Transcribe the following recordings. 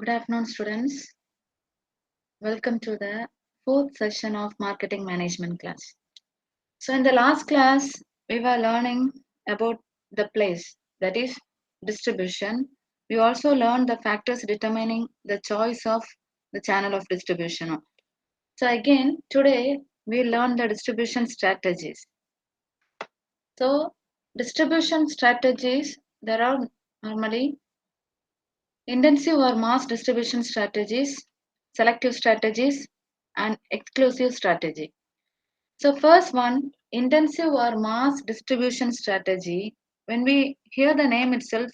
Good afternoon, students. Welcome to the fourth session of marketing management class. So, in the last class, we were learning about the place, that is distribution. We also learned the factors determining the choice of the channel of distribution. So, again, today we learn the distribution strategies. So, distribution strategies, there are normally intensive or mass distribution strategies, selective strategies, and exclusive strategy. So, first one, intensive or mass distribution strategy. When we hear the name itself,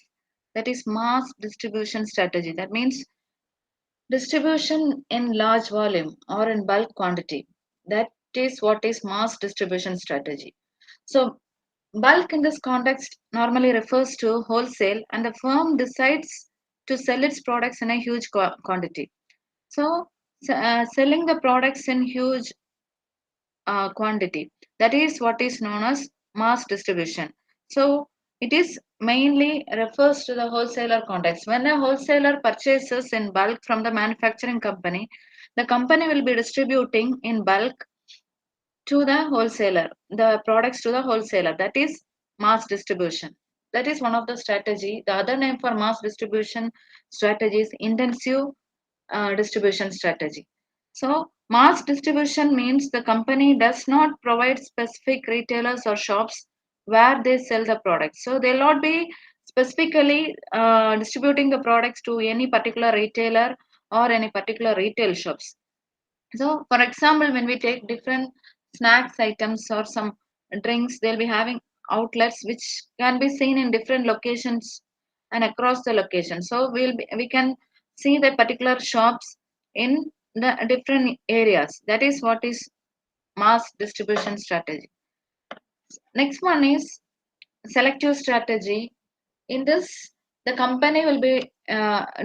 that is mass distribution strategy. That means distribution in large volume or in bulk quantity. That is what is mass distribution strategy. So, bulk in this context normally refers to wholesale, and the firm decides to sell its products in a huge quantity. So, selling the products in huge quantity, that is what is known as mass distribution. So, it is mainly refers to the wholesaler context. When a wholesaler purchases in bulk from the manufacturing company, the company will be distributing in bulk to the wholesaler, the products to the wholesaler. That is mass distribution. That is one of the strategy. The other name for mass distribution strategy is intensive distribution strategy. So, mass distribution means the company does not provide specific retailers or shops where they sell the products. So, they'll not be specifically distributing the products to any particular retailer or any particular retail shops. So, for example, when we take different snacks items or some drinks, they'll be having outlets which can be seen in different locations and across the location. So, we can see the particular shops in the different areas. That is what is mass distribution strategy. Next one is selective strategy. In this, the company will be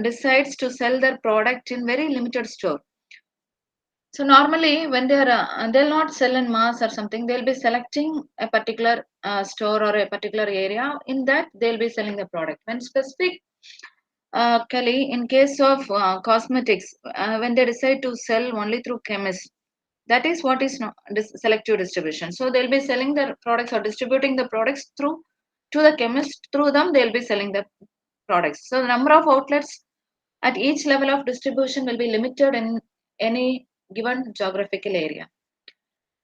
decides to sell their product in very limited store. So normally, when they'll not sell in mass or something, they'll be selecting a particular store or a particular area. In that, they'll be selling the product. When specific, Kelly, in case of cosmetics, when they decide to sell only through chemists, that is what is selective distribution. So they'll be selling the products or distributing the products through to the chemist. Through them, they'll be selling the products. So the number of outlets at each level of distribution will be limited in any given geographical area.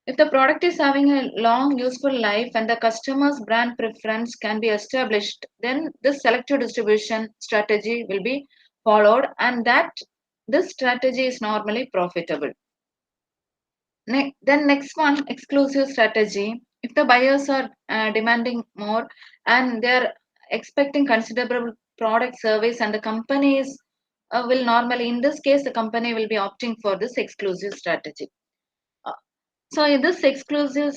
If the product is having a long useful life and the customer's brand preference can be established, then this selective distribution strategy will be followed, and that this strategy is normally profitable. Then next one, exclusive strategy. If the buyers are demanding more and they are expecting considerable product service, and the companies will normally, in this case, the company will be opting for this exclusive strategy. Uh, so in this exclusive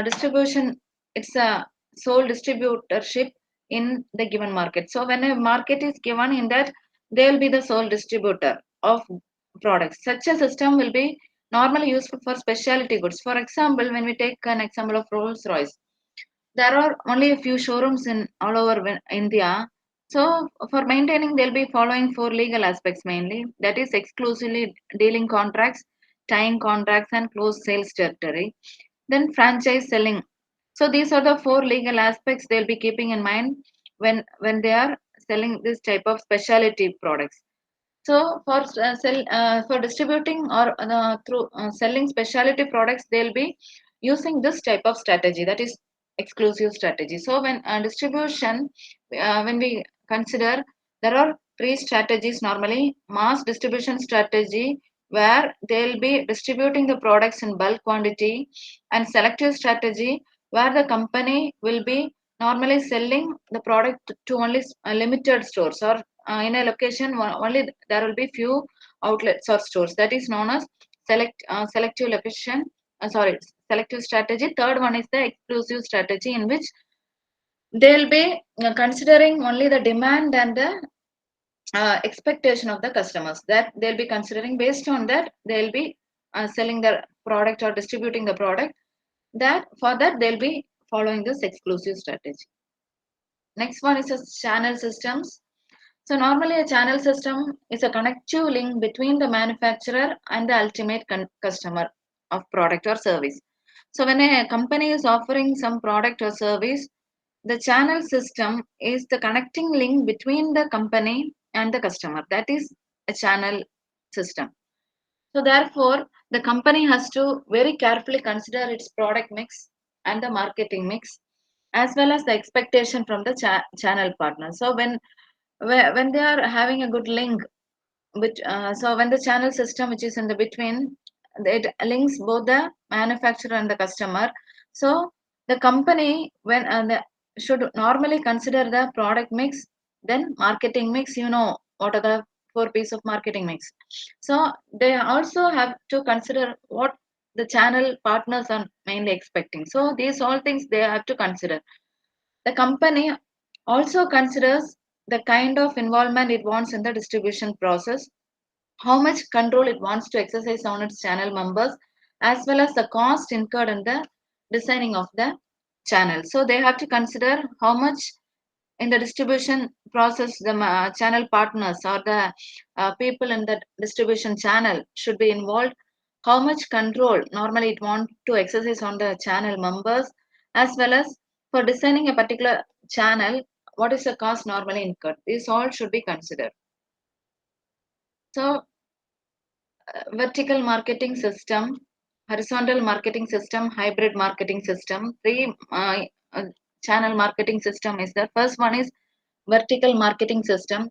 distribution, it's a sole distributorship in the given market. So when a market is given, in that they will be the sole distributor of products. Such a system will be normally used for specialty goods. For example, when we take an example of Rolls Royce, there are only a few showrooms in all over India. So for maintaining, they'll be following four legal aspects mainly. That is exclusively dealing contracts, tying contracts, and closed sales territory. Then franchise selling. So these are the four legal aspects they'll be keeping in mind when they are selling this type of specialty products. So for distributing or through selling specialty products, they'll be using this type of strategy, that is exclusive strategy. So when distribution, when we consider, there are three strategies normally: mass distribution strategy, where they'll be distributing the products in bulk quantity, and selective strategy, where the company will be normally selling the product to only limited stores, or in a location only there will be few outlets or stores. That is known as selective location. Selective strategy. Third one is the exclusive strategy, in which they'll be considering only the demand and the expectation of the customers, that they'll be considering. Based on that, they'll be selling the product or distributing the product. That for that they'll be following this exclusive strategy. Next one is a channel systems. So normally a channel system is a connective link between the manufacturer and the ultimate customer of product or service. So when a company is offering some product or service, the channel system is the connecting link between the company and the customer. That is a channel system. So therefore, the company has to very carefully consider its product mix and the marketing mix, as well as the expectation from the channel partner. So when they are having a good link, which so when the channel system which is in the between, it links both the manufacturer and the customer. So the company when should normally consider the product mix, then marketing mix. What are the four pieces of marketing mix? So they also have to consider what the channel partners are mainly expecting. So these all things they have to consider. The company also considers the kind of involvement it wants in the distribution process, how much control it wants to exercise on its channel members, as well as the cost incurred in the designing of the channel. So they have to consider how much in the distribution process the channel partners or the people in the distribution channel should be involved, how much control normally it want to exercise on the channel members, as well as for designing a particular channel, what is the cost normally incurred. These all should be considered. So vertical marketing system, horizontal marketing system, hybrid marketing system. Three channel marketing system is the first one is vertical marketing system.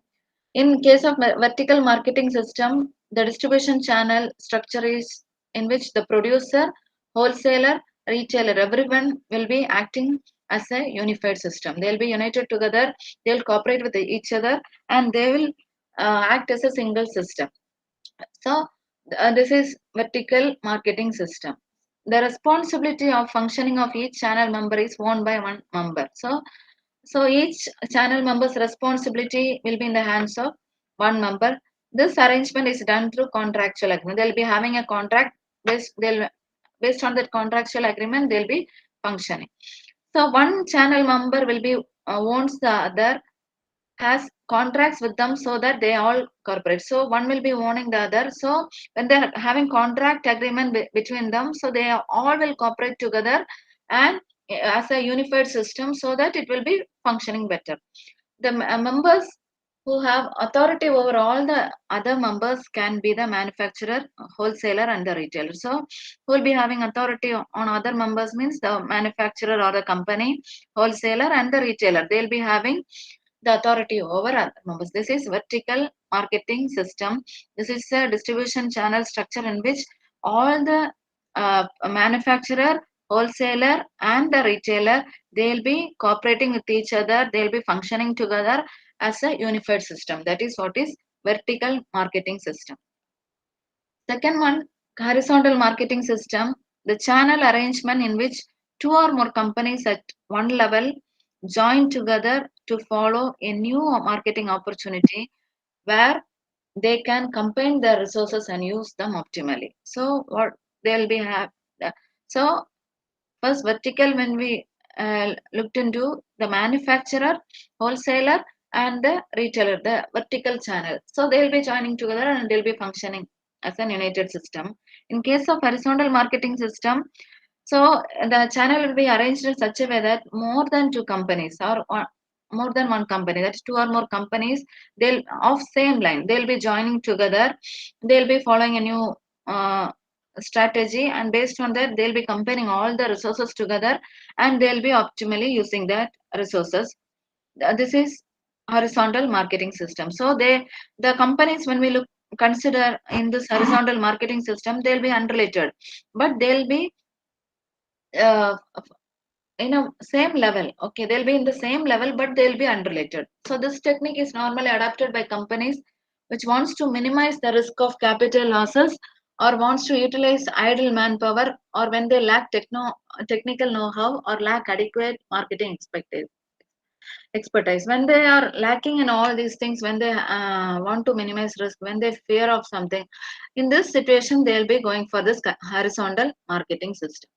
In case of vertical marketing system, the distribution channel structure is in which the producer, wholesaler, retailer, everyone will be acting as a unified system. They'll be united together, they'll cooperate with each other, and they will act as a single system. So this is vertical marketing system. The responsibility of functioning of each channel member is owned by one member. So each channel member's responsibility will be in the hands of one member. This arrangement is done through contractual agreement. They'll be having a contract based on that contractual agreement, they'll be functioning. So one channel member will be owns the other, has contracts with them, so that they all cooperate. So one will be owning the other. So when they're having contract agreement between them, so they all will cooperate together and as a unified system, so that it will be functioning better. The members who have authority over all the other members can be the manufacturer, wholesaler, and the retailer. So who will be having authority on other members means the manufacturer or the company, wholesaler, and the retailer. They'll be having the authority over other members. This is vertical marketing system. This is a distribution channel structure in which all the manufacturer, wholesaler, and the retailer, they'll be cooperating with each other. They'll be functioning together as a unified system. That is what is vertical marketing system. Second one, horizontal marketing system, the channel arrangement in which two or more companies at one level join together to follow a new marketing opportunity where they can combine their resources and use them optimally. So what they'll be have. So first vertical, when we looked into the manufacturer, wholesaler, and the retailer, the vertical channel. So they'll be joining together and they'll be functioning as an united system. In case of horizontal marketing system, so the channel will be arranged in such a way that more than two companies or more than one company, that's two or more companies, they'll of same line, they'll be joining together, they'll be following a new uh, strategy, and based on that they'll be comparing all the resources together and they'll be optimally using that resources. This is horizontal marketing system. So the companies, when we look consider in this horizontal marketing system, they'll be unrelated, but they'll be uh, in a same level. Okay, they'll be in the same level, but they'll be unrelated. So this technique is normally adopted by companies which wants to minimize the risk of capital losses or wants to utilize idle manpower or when they lack technical know-how or lack adequate marketing expertise. When they are lacking in all these things, when they want to minimize risk, when they fear of something, in this situation they'll be going for this horizontal marketing system.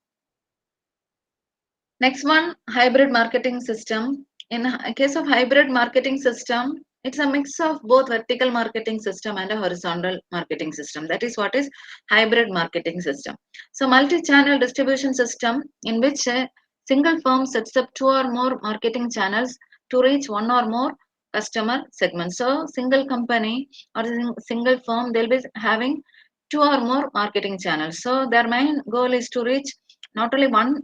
Next one, hybrid marketing system. In case of hybrid marketing system, it's a mix of both vertical marketing system and a horizontal marketing system. That is what is hybrid marketing system. So multi-channel distribution system in which a single firm sets up two or more marketing channels to reach one or more customer segments. So single company or single firm, they'll be having two or more marketing channels. So their main goal is to reach not only one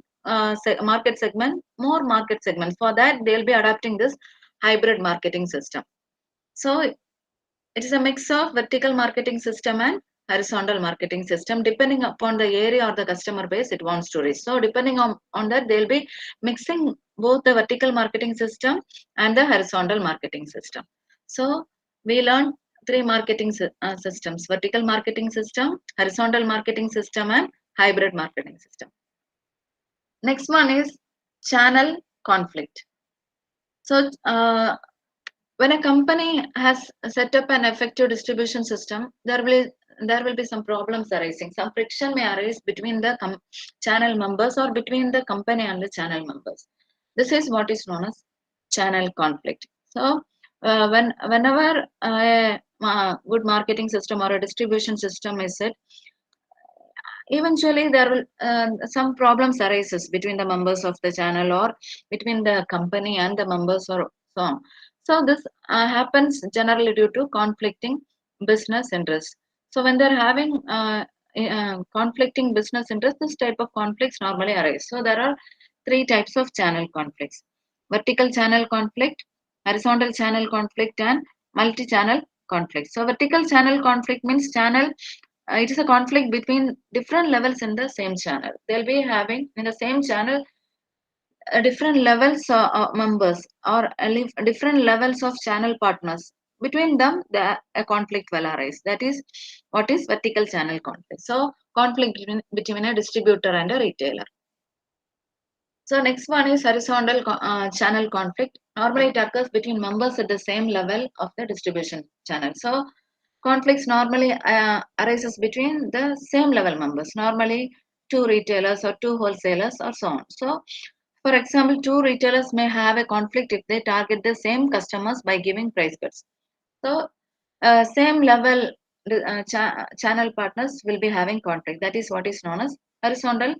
market segment, more market segments. For that, they'll be adopting this hybrid marketing system. So it is a mix of vertical marketing system and horizontal marketing system, depending upon the area or the customer base it wants to reach. So depending on that, they'll be mixing both the vertical marketing system and the horizontal marketing system. So we learned three marketing systems: vertical marketing system, horizontal marketing system, and hybrid marketing system. Next one is channel conflict. So, when a company has set up an effective distribution system, there will be some problems arising. Some friction may arise between the channel members or between the company and the channel members. This is what is known as channel conflict. So, whenever a good marketing system or a distribution system is set, eventually there will some problems arises between the members of the channel or between the company and the members or so on. So this happens generally due to conflicting business interests. So when they're having conflicting business interests, this type of conflicts normally arise. So there are three types of channel conflicts: vertical channel conflict, horizontal channel conflict, and multi-channel conflict. So vertical channel conflict means channel it is a conflict between different levels in the same channel. They'll be having in the same channel different levels members or different levels of channel partners. Between them, a conflict will arise. That is what is vertical channel conflict. So conflict between a distributor and a retailer. So next one is horizontal channel conflict. Normally it occurs between members at the same level of the distribution channel. So conflicts normally arises between the same level members, normally two retailers or two wholesalers or so on. So for example, two retailers may have a conflict if they target the same customers by giving price cuts. So same level channel partners will be having conflict. That is what is known as horizontal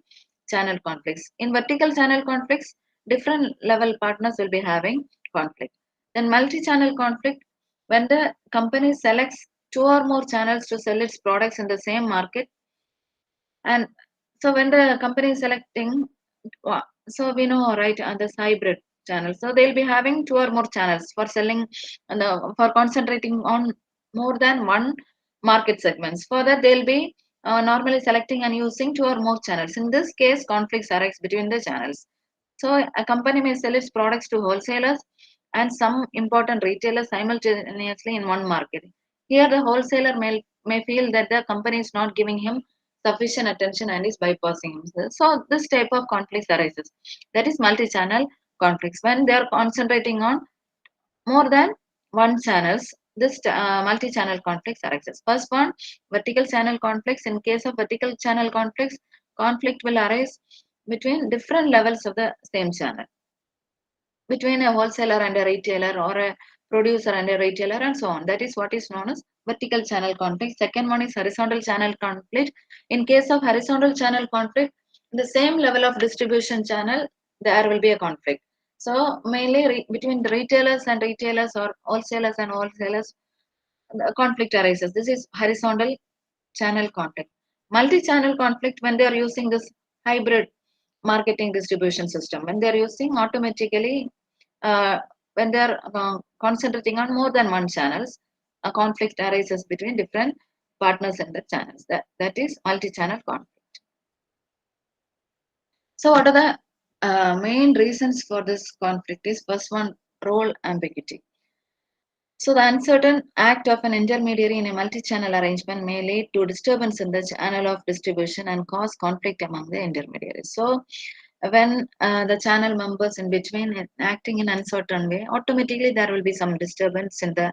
channel conflicts. In vertical channel conflicts, different level partners will be having conflict. Then multi-channel conflict, when the company selects two or more channels to sell its products in the same market, and so when the company is selecting, so we know right this hybrid channel. So they'll be having two or more channels for selling and for concentrating on more than one market segments. For that, they'll be normally selecting and using two or more channels. In this case, conflicts arise between the channels. So a company may sell its products to wholesalers and some important retailers simultaneously in one market. Here, the wholesaler may feel that the company is not giving him sufficient attention and is bypassing him. So this type of conflicts arises. That is multi-channel conflicts. When they are concentrating on more than one channels, this multi-channel conflicts arises. First one, vertical channel conflicts. In case of vertical channel conflicts, conflict will arise between different levels of the same channel, between a wholesaler and a retailer or a producer and a retailer and so on. That is what is known as vertical channel conflict. Second one is horizontal channel conflict. In case of horizontal channel conflict, the same level of distribution channel, there will be a conflict. So mainly between the retailers or wholesalers and wholesalers, the conflict arises. This is horizontal channel conflict. Multi-channel conflict, when they are using this hybrid marketing distribution system, when they are using automatically uh, when they are concentrating on more than one channels, a conflict arises between different partners in the channels. That is multi-channel conflict. So what are the Main reasons for this conflict is first one, role ambiguity. So the uncertain act of an intermediary in a multi-channel arrangement may lead to disturbance in the channel of distribution and cause conflict among the intermediaries. So when the channel members in between acting in uncertain way, automatically there will be some disturbance in the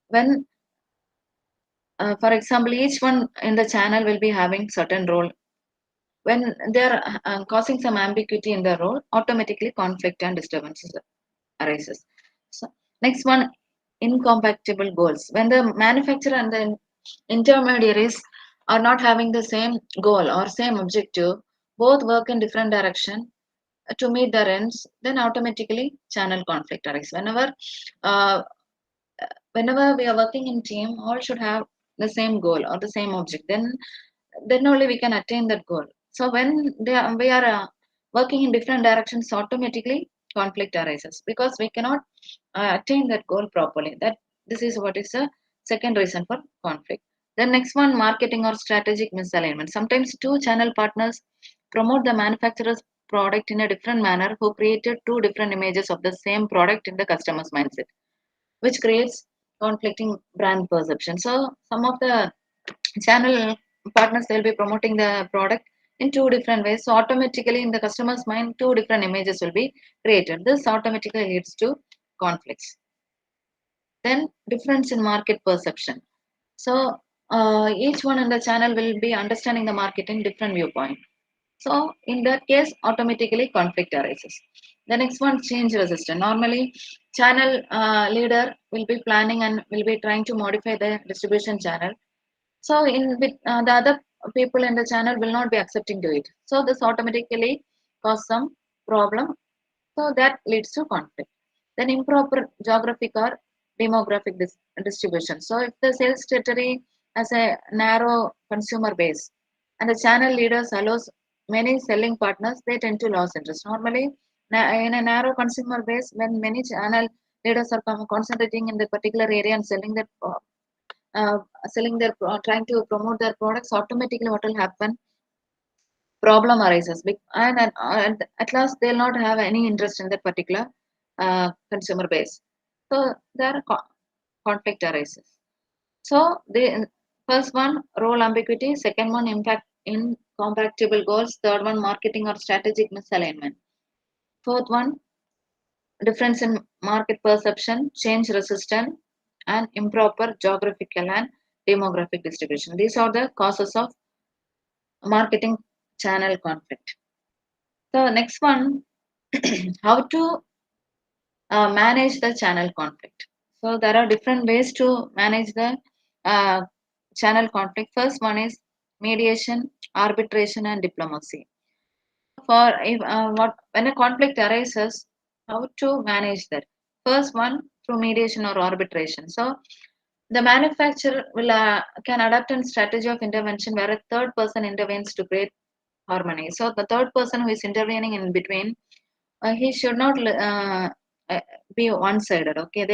when for example, each one in the channel will be having certain role. When they are causing some ambiguity in the role, automatically conflict and disturbances arises. So next one, incompatible goals. When the manufacturer and the intermediaries are not having the same goal or same objective, both work in different direction to meet their ends, then automatically channel conflict arises. Uh, whenever we are working in team, all should have the same goal or the same object. Then only we can attain that goal. So when we are working in different directions, automatically conflict arises because we cannot attain that goal properly. That this is what is the second reason for conflict. The next one, marketing or strategic misalignment. Sometimes two channel partners promote the manufacturer's product in a different manner who created two different images of the same product in the customer's mindset, which creates conflicting brand perception. So some of the channel partners, they'll be promoting the product in two different ways. So automatically in the customer's mind, two different images will be created. This automatically leads to conflicts. Then difference in market perception. So each one in the channel will be understanding the market in different viewpoint. So in that case, automatically conflict arises. The next one, change resistant. Normally, channel leader will be planning and will be trying to modify the distribution channel. So in with the other people in the channel will not be accepting to it. So this automatically cause some problem. So that leads to conflict. Then improper geographic or demographic distribution. So if the sales territory has a narrow consumer base and the channel leaders allows many selling partners, they tend to lose interest. Normally, in a narrow consumer base, when many channel leaders are concentrating in the particular area and uh, trying to promote their products, automatically what will happen, problem arises and at last they'll not have any interest in that particular consumer base. So there conflict arises. So the first one, role ambiguity. Second one, impact incompatible goals. Third one, marketing or strategic misalignment. Fourth one, difference in market perception, change resistant, and improper geographical and demographic distribution. These are the causes of marketing channel conflict. So next one, how to manage the channel conflict. So there are different ways to manage the uh, channel conflict. First one is mediation, arbitration, and diplomacy. For if what when a conflict arises, how to manage that? First one, through mediation or arbitration. So the manufacturer will can adapt a strategy of intervention where a third person intervenes to create harmony. So the third person who is intervening in between, he should not uh, be one-sided. Okay,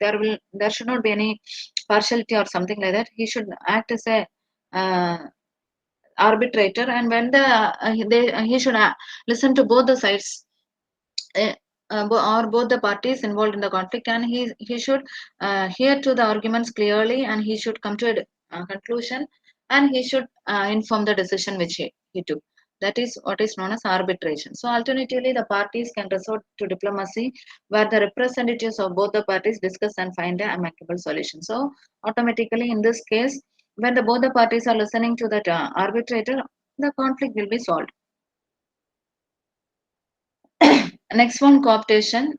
there should not be any partiality or something like that. He should act as a uh, arbitrator, and when he should listen to both the sides, uh, or both the parties involved in the conflict, and he should hear to the arguments clearly, and he should come to a conclusion, and he should inform the decision which he took. That is what is known as arbitration. So alternatively, the parties can resort to diplomacy, where the representatives of both the parties discuss and find an amicable solution. So automatically in this case, when both the parties are listening to that arbitrator, the conflict will be solved. Next one, cooptation.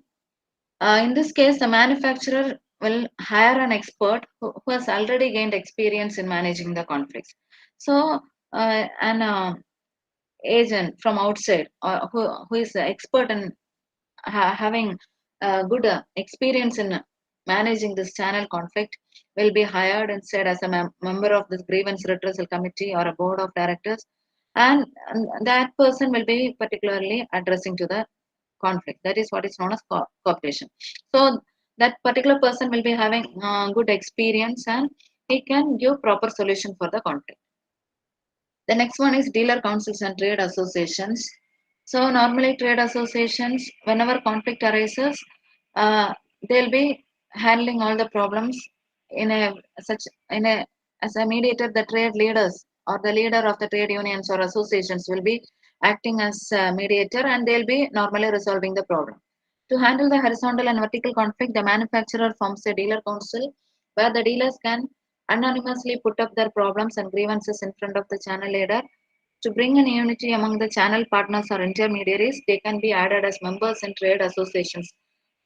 In this case, the manufacturer will hire an expert who has already gained experience in managing the conflicts. So, an agent from outside who is an expert in having good experience in managing this channel conflict will be hired instead as a member of this grievance redressal committee or a board of directors, and that person will be particularly addressing to the conflict. That is what is known as cooperation. So that particular person will be having good experience and he can give proper solution for the conflict. The next one is dealer councils and trade associations. So normally trade associations, whenever conflict arises, uh, they'll be handling all the problems in a such in a as a mediator. The trade leaders or the leader of the trade unions or associations will be acting as a mediator, and they'll be normally resolving the problem. To handle the horizontal and vertical conflict, the manufacturer forms a dealer council where the dealers can anonymously put up their problems and grievances in front of the channel leader. To bring an unity among the channel partners or intermediaries, they can be added as members in trade associations,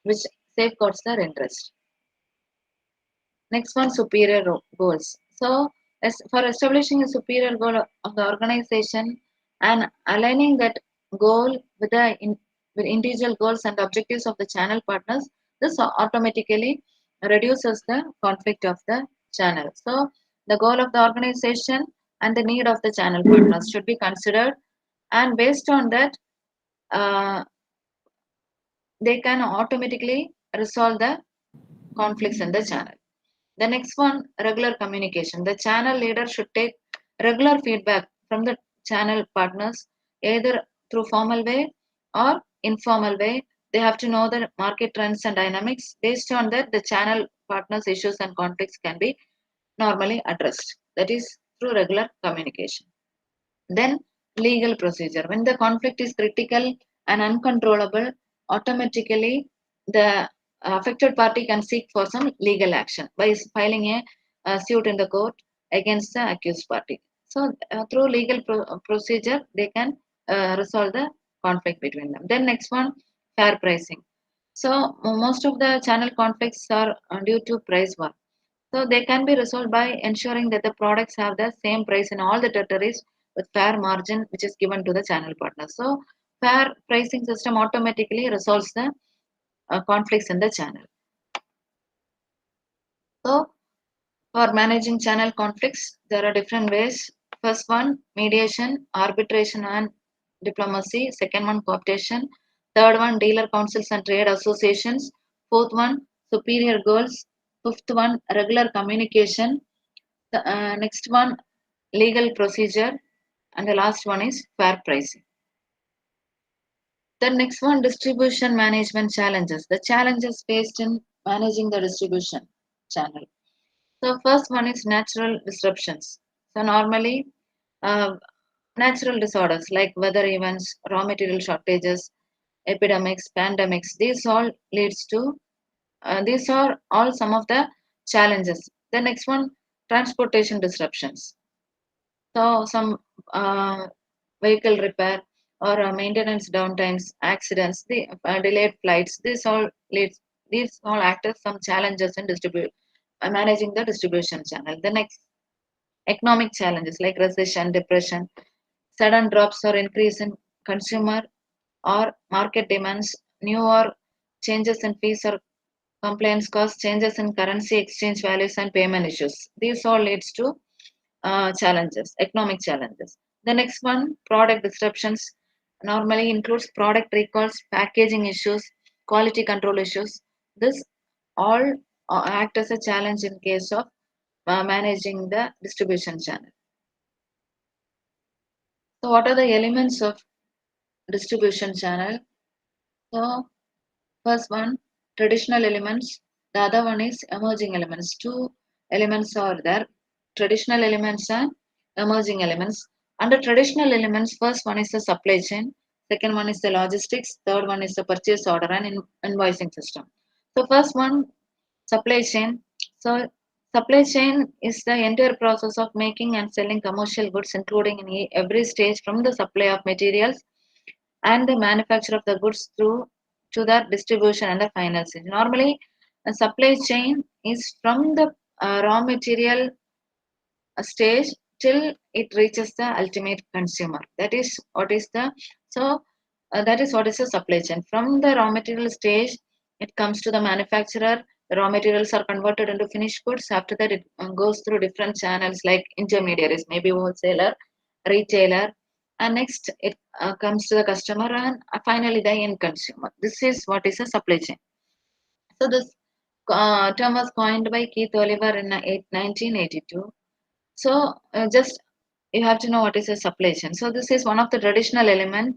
which safeguards their interest. Next one, superior goals. So, as for establishing a superior goal of the organization and aligning that goal with with individual goals and objectives of the channel partners, this automatically reduces the conflict of the channel. So, the goal of the organization and the need of the channel partners should be considered, and based on that, uh, they can automatically resolve the conflicts in the channel. The next one, regular communication. The channel leader should take regular feedback from the channel partners, either through formal way or informal way. They have to know the market trends and dynamics. Based on that, the channel partners' issues and conflicts can be normally addressed. That is through regular communication. Then legal procedure. When the conflict is critical and uncontrollable, automatically the affected party can seek for some legal action by filing a suit in the court against the accused party. So through legal procedure, they can resolve the conflict between them. Then next one, fair pricing. So most of the channel conflicts are due to price war. So they can be resolved by ensuring that the products have the same price in all the territories with fair margin which is given to the channel partners. So fair pricing system automatically resolves the conflicts in the channel. So for managing channel conflicts, there are different ways. First one, mediation, arbitration and diplomacy. Second one, cooptation. Third one, dealer councils and trade associations. Fourth one, superior goals. Fifth one, regular communication. The next one, legal procedure, and the last one is fair pricing. The next one, distribution management challenges. The challenges faced in managing the distribution channel. So first one is natural disruptions. So normally, uh, natural disorders like weather events, raw material shortages, epidemics, pandemics. These are all some of the challenges. The next one, transportation disruptions. So some vehicle repair or maintenance downtimes, accidents, the delayed flights. These all act as some challenges in managing the distribution channel. The next, economic challenges like recession, depression, sudden drops or increase in consumer or market demands, new or changes in fees or complaints cause changes in currency exchange values and payment issues. These all leads to challenges, economic challenges. The next one, product disruptions, normally includes product recalls, packaging issues, quality control issues. This all act as a challenge in case of managing the distribution channel. So, what are the elements of distribution channel? So, first one, traditional elements. The other one is emerging elements. Two elements are there, traditional elements and emerging elements. Under traditional elements, first one is the supply chain, second one is the logistics, third one is the purchase order and invoicing system. So first one, supply chain. So supply chain is the entire process of making and selling commercial goods, including in every stage from the supply of materials and the manufacture of the goods through to the distribution and the final stage. Normally, a supply chain is from the raw material stage till it reaches the ultimate consumer. That is what is the supply chain. From the raw material stage, it comes to the manufacturer. The raw materials are converted into finished goods. After that, it goes through different channels like intermediaries, maybe wholesaler, retailer, and next it comes to the customer, and finally the end consumer. This is what is a supply chain. So this term was coined by Keith Oliver in 1982. So just you have to know what is a supply chain. So this is one of the traditional element.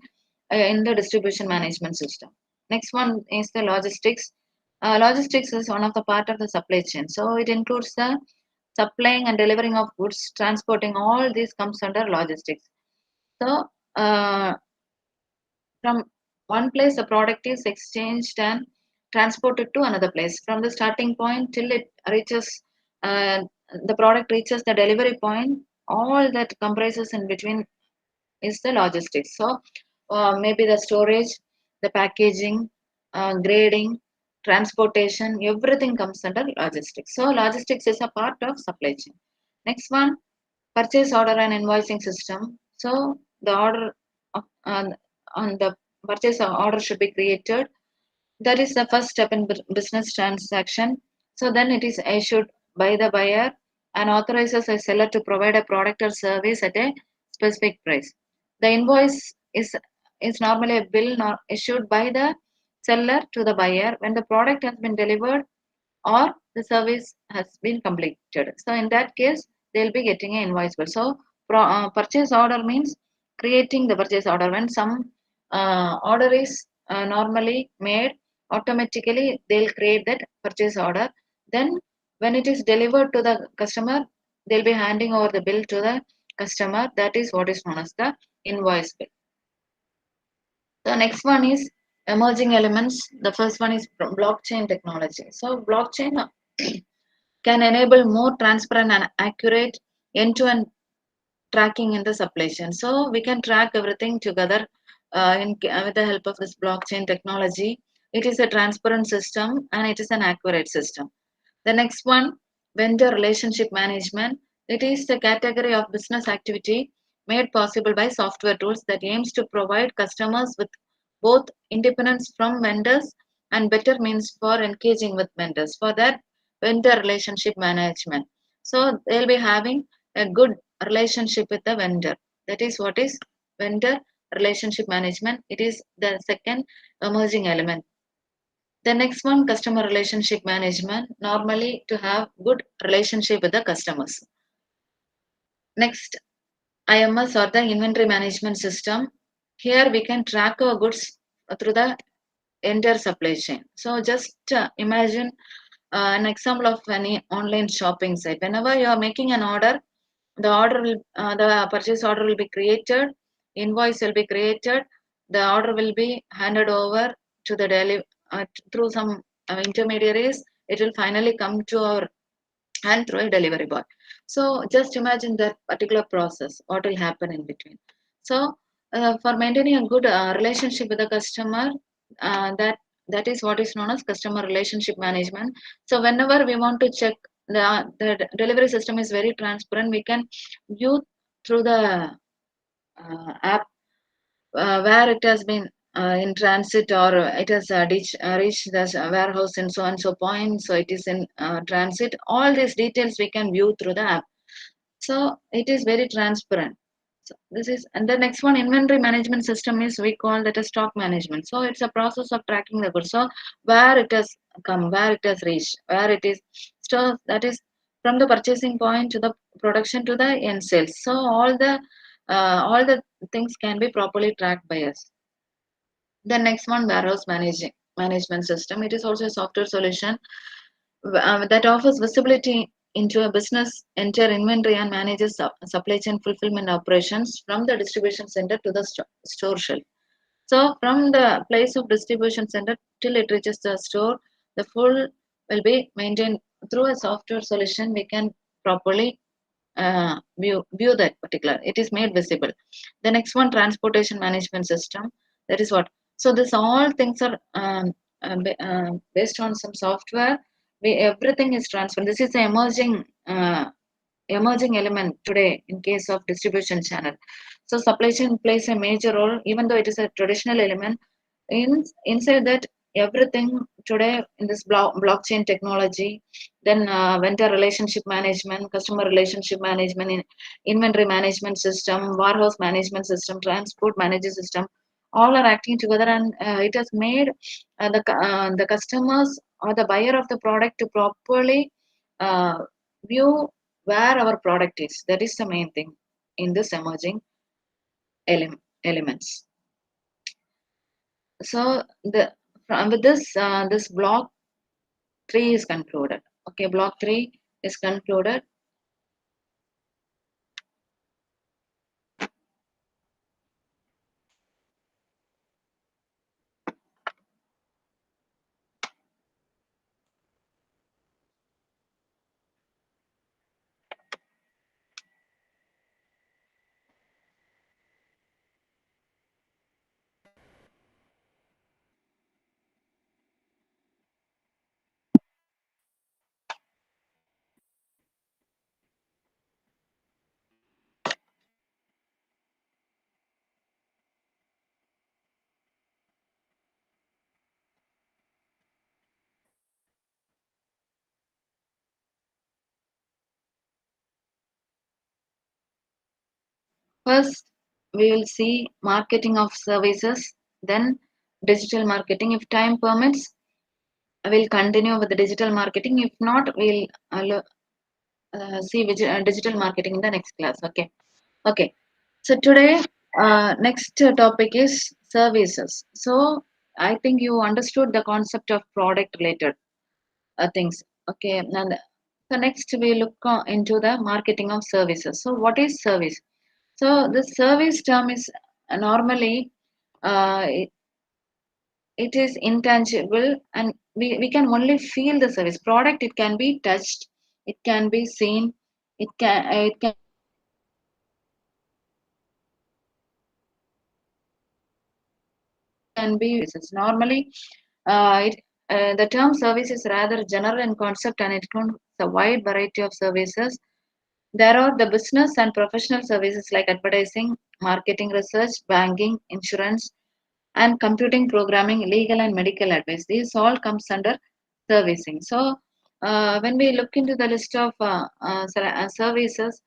in the distribution management system. Next one is the logistics. Logistics is one of the part of the supply chain. So it includes the supplying and delivering of goods, transporting, all this comes under logistics. So from one place, the product is exchanged and transported to another place. From the starting point till it reaches, the product reaches the delivery point, all that comprises in between is the logistics. So maybe the storage, the packaging, grading, transportation, everything comes under logistics. So logistics is a part of supply chain. Next one, purchase order and invoicing system. So the order on the purchase order should be created. That is the first step in business transaction. So then it is issued by the buyer and authorizes a seller to provide a product or service at a specific price. The invoice is normally a bill issued by the seller to the buyer when the product has been delivered or the service has been completed. So in that case, they'll be getting an invoice bill. So purchase order means creating the purchase order. When some order is normally made, automatically they'll create that purchase order. Then when it is delivered to the customer, they'll be handing over the bill to the customer. That is what is known as the invoice bill. The next one is emerging elements. The first one is blockchain technology. So blockchain can enable more transparent and accurate end-to-end tracking in the supply chain. So we can track everything together with the help of this blockchain technology. It is a transparent system and it is an accurate system. The next one, vendor relationship management. It is the category of business activity made possible by software tools that aims to provide customers with both independence from vendors and better means for engaging with vendors. For that, vendor relationship management. So they'll be having a good relationship with the vendor. That is what is vendor relationship management. It is the second emerging element. The next one, customer relationship management, normally to have good relationship with the customers. Next, IMS or the inventory management system. Here we can track our goods through the entire supply chain. So just imagine an example of any online shopping site. Whenever you are making an order, the purchase order will be created, invoice will be created, the order will be handed over to the through some intermediaries. It will finally come to our hand through a delivery boy. So just imagine that particular process, what will happen in between. So for maintaining a good relationship with the customer, that is what is known as customer relationship management. So whenever we want to check the delivery system is very transparent, we can view through the app where it has been in transit or it has reached the warehouse and so on so point, so it is in transit. All these details we can view through the app. So it is very transparent. So this is, and the next one, inventory management system, is we call that a stock management. So it's a process of tracking the goods. So where it has come, where it has reached, where it is. So that is from the purchasing point to the production to the end sales. So all the things can be properly tracked by us. The next one, warehouse management system. It is also a software solution that offers visibility into a business entire inventory and manages supply chain fulfillment operations from the distribution center to the store shelf. So from the place of distribution center till it reaches the store, the full will be maintained through a software solution. We can properly view that particular. It is made visible. The next one, transportation management system. That is what. So this all things are based on some software. Everything is transferred. This is the emerging element today in case of distribution channel. So supply chain plays a major role, even though it is a traditional element. Inside that, everything today in this blockchain technology, then vendor relationship management, customer relationship management, inventory management system, warehouse management system, transport management system, all are acting together, and it has made the customers or the buyer of the product to properly uh, view where our product is. That is the main thing in this emerging elements. So with this block 3 is concluded. Okay, block 3 is concluded. First, we will see marketing of services, then digital marketing. If time permits, we'll continue with the digital marketing. If not, we'll see digital marketing in the next class. Okay. Okay. So today, next topic is services. So I think you understood the concept of product related things. Okay. And so next we look into the marketing of services. So what is service? So the service term is normally it is intangible and we can only feel the service product. It can be touched, it can be seen, it can be it's normally the term service is rather general in concept and it comes a wide variety of services. There are the business and professional services like advertising, marketing, research, banking, insurance, and computing, programming, legal and medical advice. These all comes under servicing. So when we look into the list of services,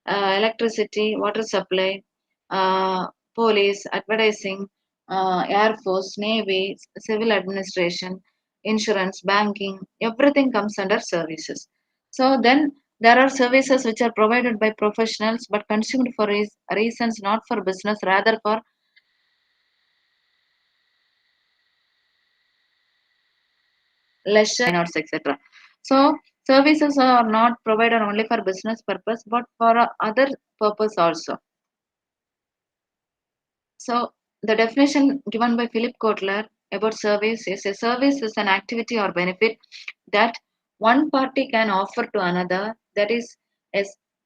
electricity, water supply, uh, police, advertising, air force, navy, civil administration, insurance, banking, everything comes under services. So then there are services which are provided by professionals but consumed for reasons not for business, rather for leisure, arts, etc. So services are not provided only for business purpose but for other purpose also. So the definition given by Philip Kotler about service is a service is an activity or benefit that one party can offer to another that is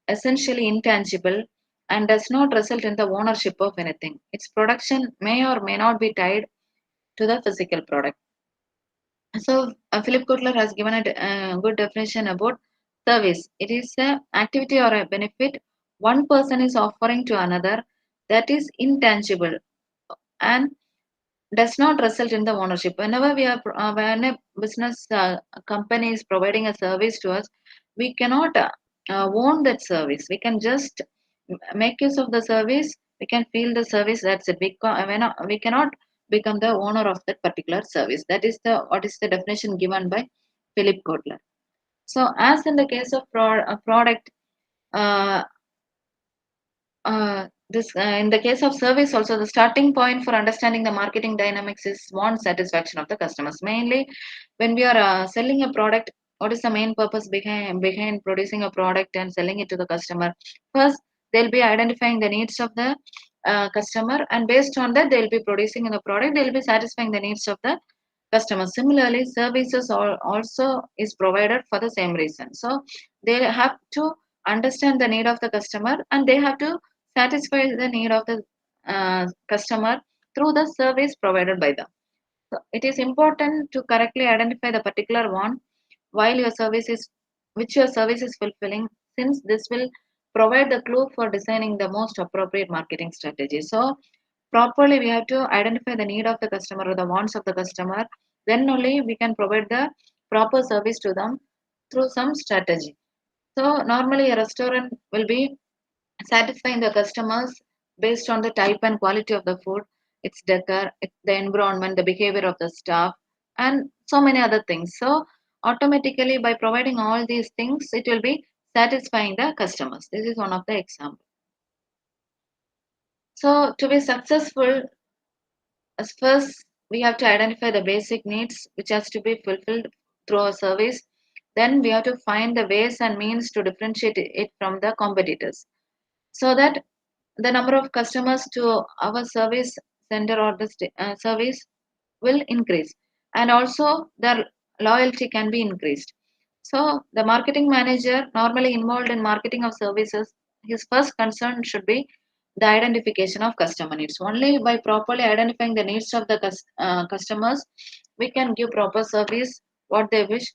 essentially intangible and does not result in the ownership of anything. Its production may or may not be tied to the physical product. So, Philip Kotler has given a good definition about service. It is an activity or a benefit one person is offering to another that is intangible and does not result in the ownership. Whenever when a business company is providing a service to us, we cannot own that service. We can just make use of the service. We can feel the service. That's it. We cannot become the owner of that particular service. That is the what is the definition given by Philip Kotler. So, as in the case of product, uh, this in the case of service also the starting point for understanding the marketing dynamics is one satisfaction of the customers. Mainly when we are selling a product, what is the main purpose behind producing a product and selling it to the customer? First, they'll be identifying the needs of the customer, and based on that they'll be producing in the product, they'll be satisfying the needs of the customer. Similarly, services also is provided for the same reason. So they have to understand the need of the customer and they have to satisfy the need of the customer through the service provided by them. So it is important to correctly identify the particular one while your service is which your service is fulfilling, since this will provide the clue for designing the most appropriate marketing strategy. So properly we have to identify the need of the customer or the wants of the customer, then only we can provide the proper service to them through some strategy. So normally a restaurant will be satisfying the customers based on the type and quality of the food, its decor, the environment, the behavior of the staff, and so many other things. So automatically by providing all these things, it will be satisfying the customers. This is one of the examples. So to be successful, as first we have to identify the basic needs which has to be fulfilled through a service. Then we have to find the ways and means to differentiate it from the competitors, so that the number of customers to our service center or the service will increase, and also their loyalty can be increased. So the marketing manager normally involved in marketing of services, his first concern should be the identification of customer needs. Only by properly identifying the needs of the customers, we can give proper service what they wish,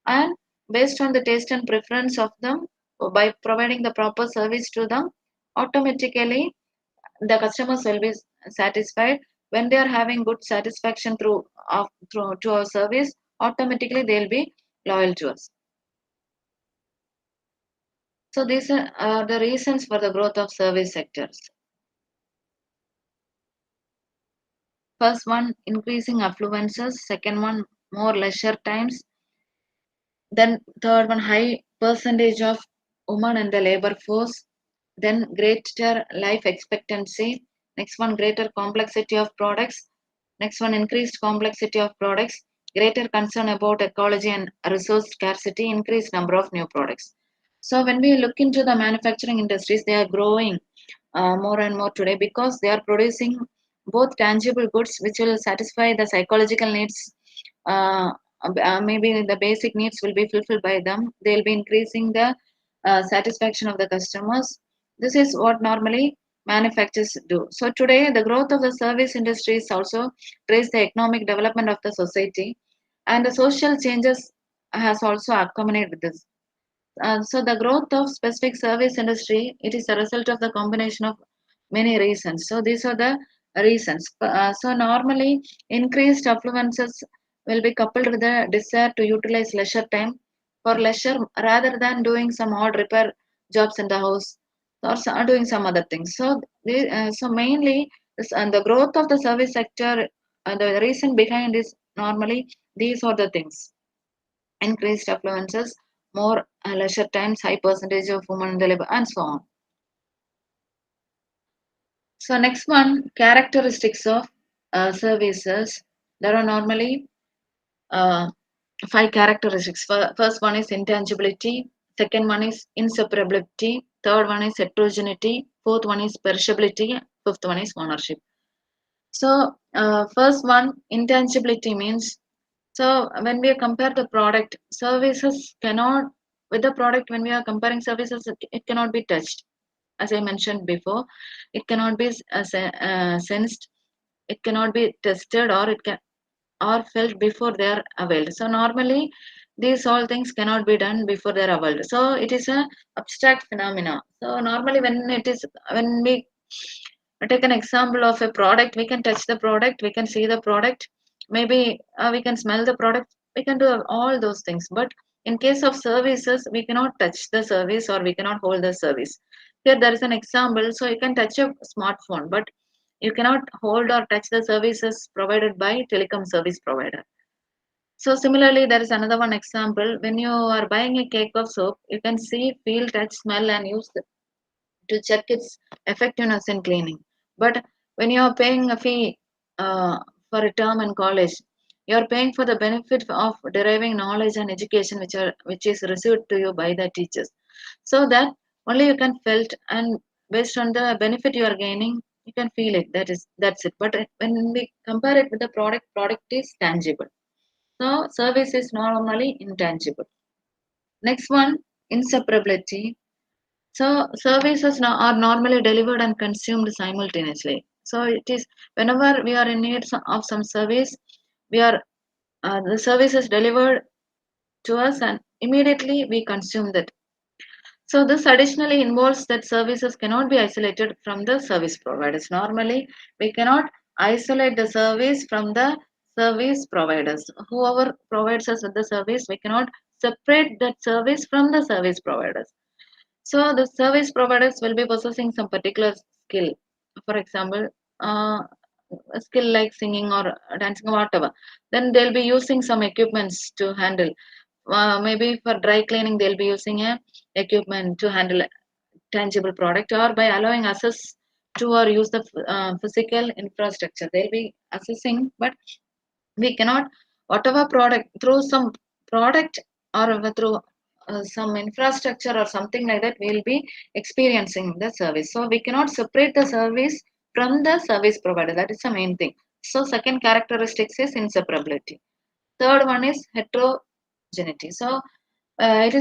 and based on the taste and preference of them, by providing the proper service to them, automatically the customers will be satisfied. When they are having good satisfaction through to our service, automatically they'll be loyal to us. So these are the reasons for the growth of service sectors. First one, increasing affluences. Second one, more leisure times. Then third one, high percentage of women in the labor force. Then greater life expectancy. Next one, greater complexity of products. Next one, increased complexity of products, greater concern about ecology and resource scarcity, increased number of new products. So when we look into the manufacturing industries, they are growing more and more today because they are producing both tangible goods which will satisfy the psychological needs. Uh, Maybe the basic needs will be fulfilled by them. They'll be increasing the satisfaction of the customers. This is what normally manufacturers do. So today, the growth of the service industries also trace the economic development of the society, and the social changes has also accompanied with this. So the growth of specific service industry, it is a result of the combination of many reasons. So these are the reasons. So normally increased affluences will be coupled with the desire to utilize leisure time for leisure rather than doing some odd repair jobs in the house or doing some other things. So so mainly this, and the growth of the service sector, the reason behind is normally these are the things: increased affluences, more leisure times, high percentage of women in the labor, and so on. So next one, characteristics of services. There are normally uh, five characteristics. First one is intangibility. Second one is inseparability. Third one is heterogeneity. Fourth one is perishability. Fifth one is ownership. So first one, intangibility means, so when we compare the product, services cannot, with the product, when we are comparing services, it cannot be touched. As I mentioned before, it cannot be sensed, it cannot be tested, or it can or felt before they are availed. So normally, these all things cannot be done before they are availed. So it is a abstract phenomena. So normally, when we take an example of a product, we can touch the product, we can see the product, maybe we can smell the product, we can do all those things. But in case of services, we cannot touch the service or we cannot hold the service. Here there is an example. So you can touch a smartphone, but you cannot hold or touch the services provided by telecom service provider. So similarly, there is another one example. When you are buying a cake of soap, you can see, feel, touch, smell, and use to check its effectiveness in cleaning. But when you are paying a fee for a term in college, you are paying for the benefit of deriving knowledge and education which is received to you by the teachers. So that only you can felt, and based on the benefit you are gaining, you can feel it. That's it. But when we compare it with the product, product is tangible. So service is normally intangible. Next one, inseparability. So services now are normally delivered and consumed simultaneously. So it is whenever we are in need of some service, we are the service is delivered to us and immediately we consume that. So this additionally involves that services cannot be isolated from the service providers. Normally, we cannot isolate the service from the service providers. Whoever provides us with the service, we cannot separate that service from the service providers. So the service providers will be possessing some particular skill. For example, a skill like singing or dancing or whatever. Then they'll be using some equipments to handle. Maybe for dry cleaning, they'll be using a equipment to handle a tangible product, or by allowing access to or use the physical infrastructure. They'll be assessing, but We cannot, whatever product, through some product or through some infrastructure or something like that, we'll be experiencing the service. So we cannot separate the service from the service provider. That is the main thing. So second characteristics is inseparability. Third one is heterogeneity. So it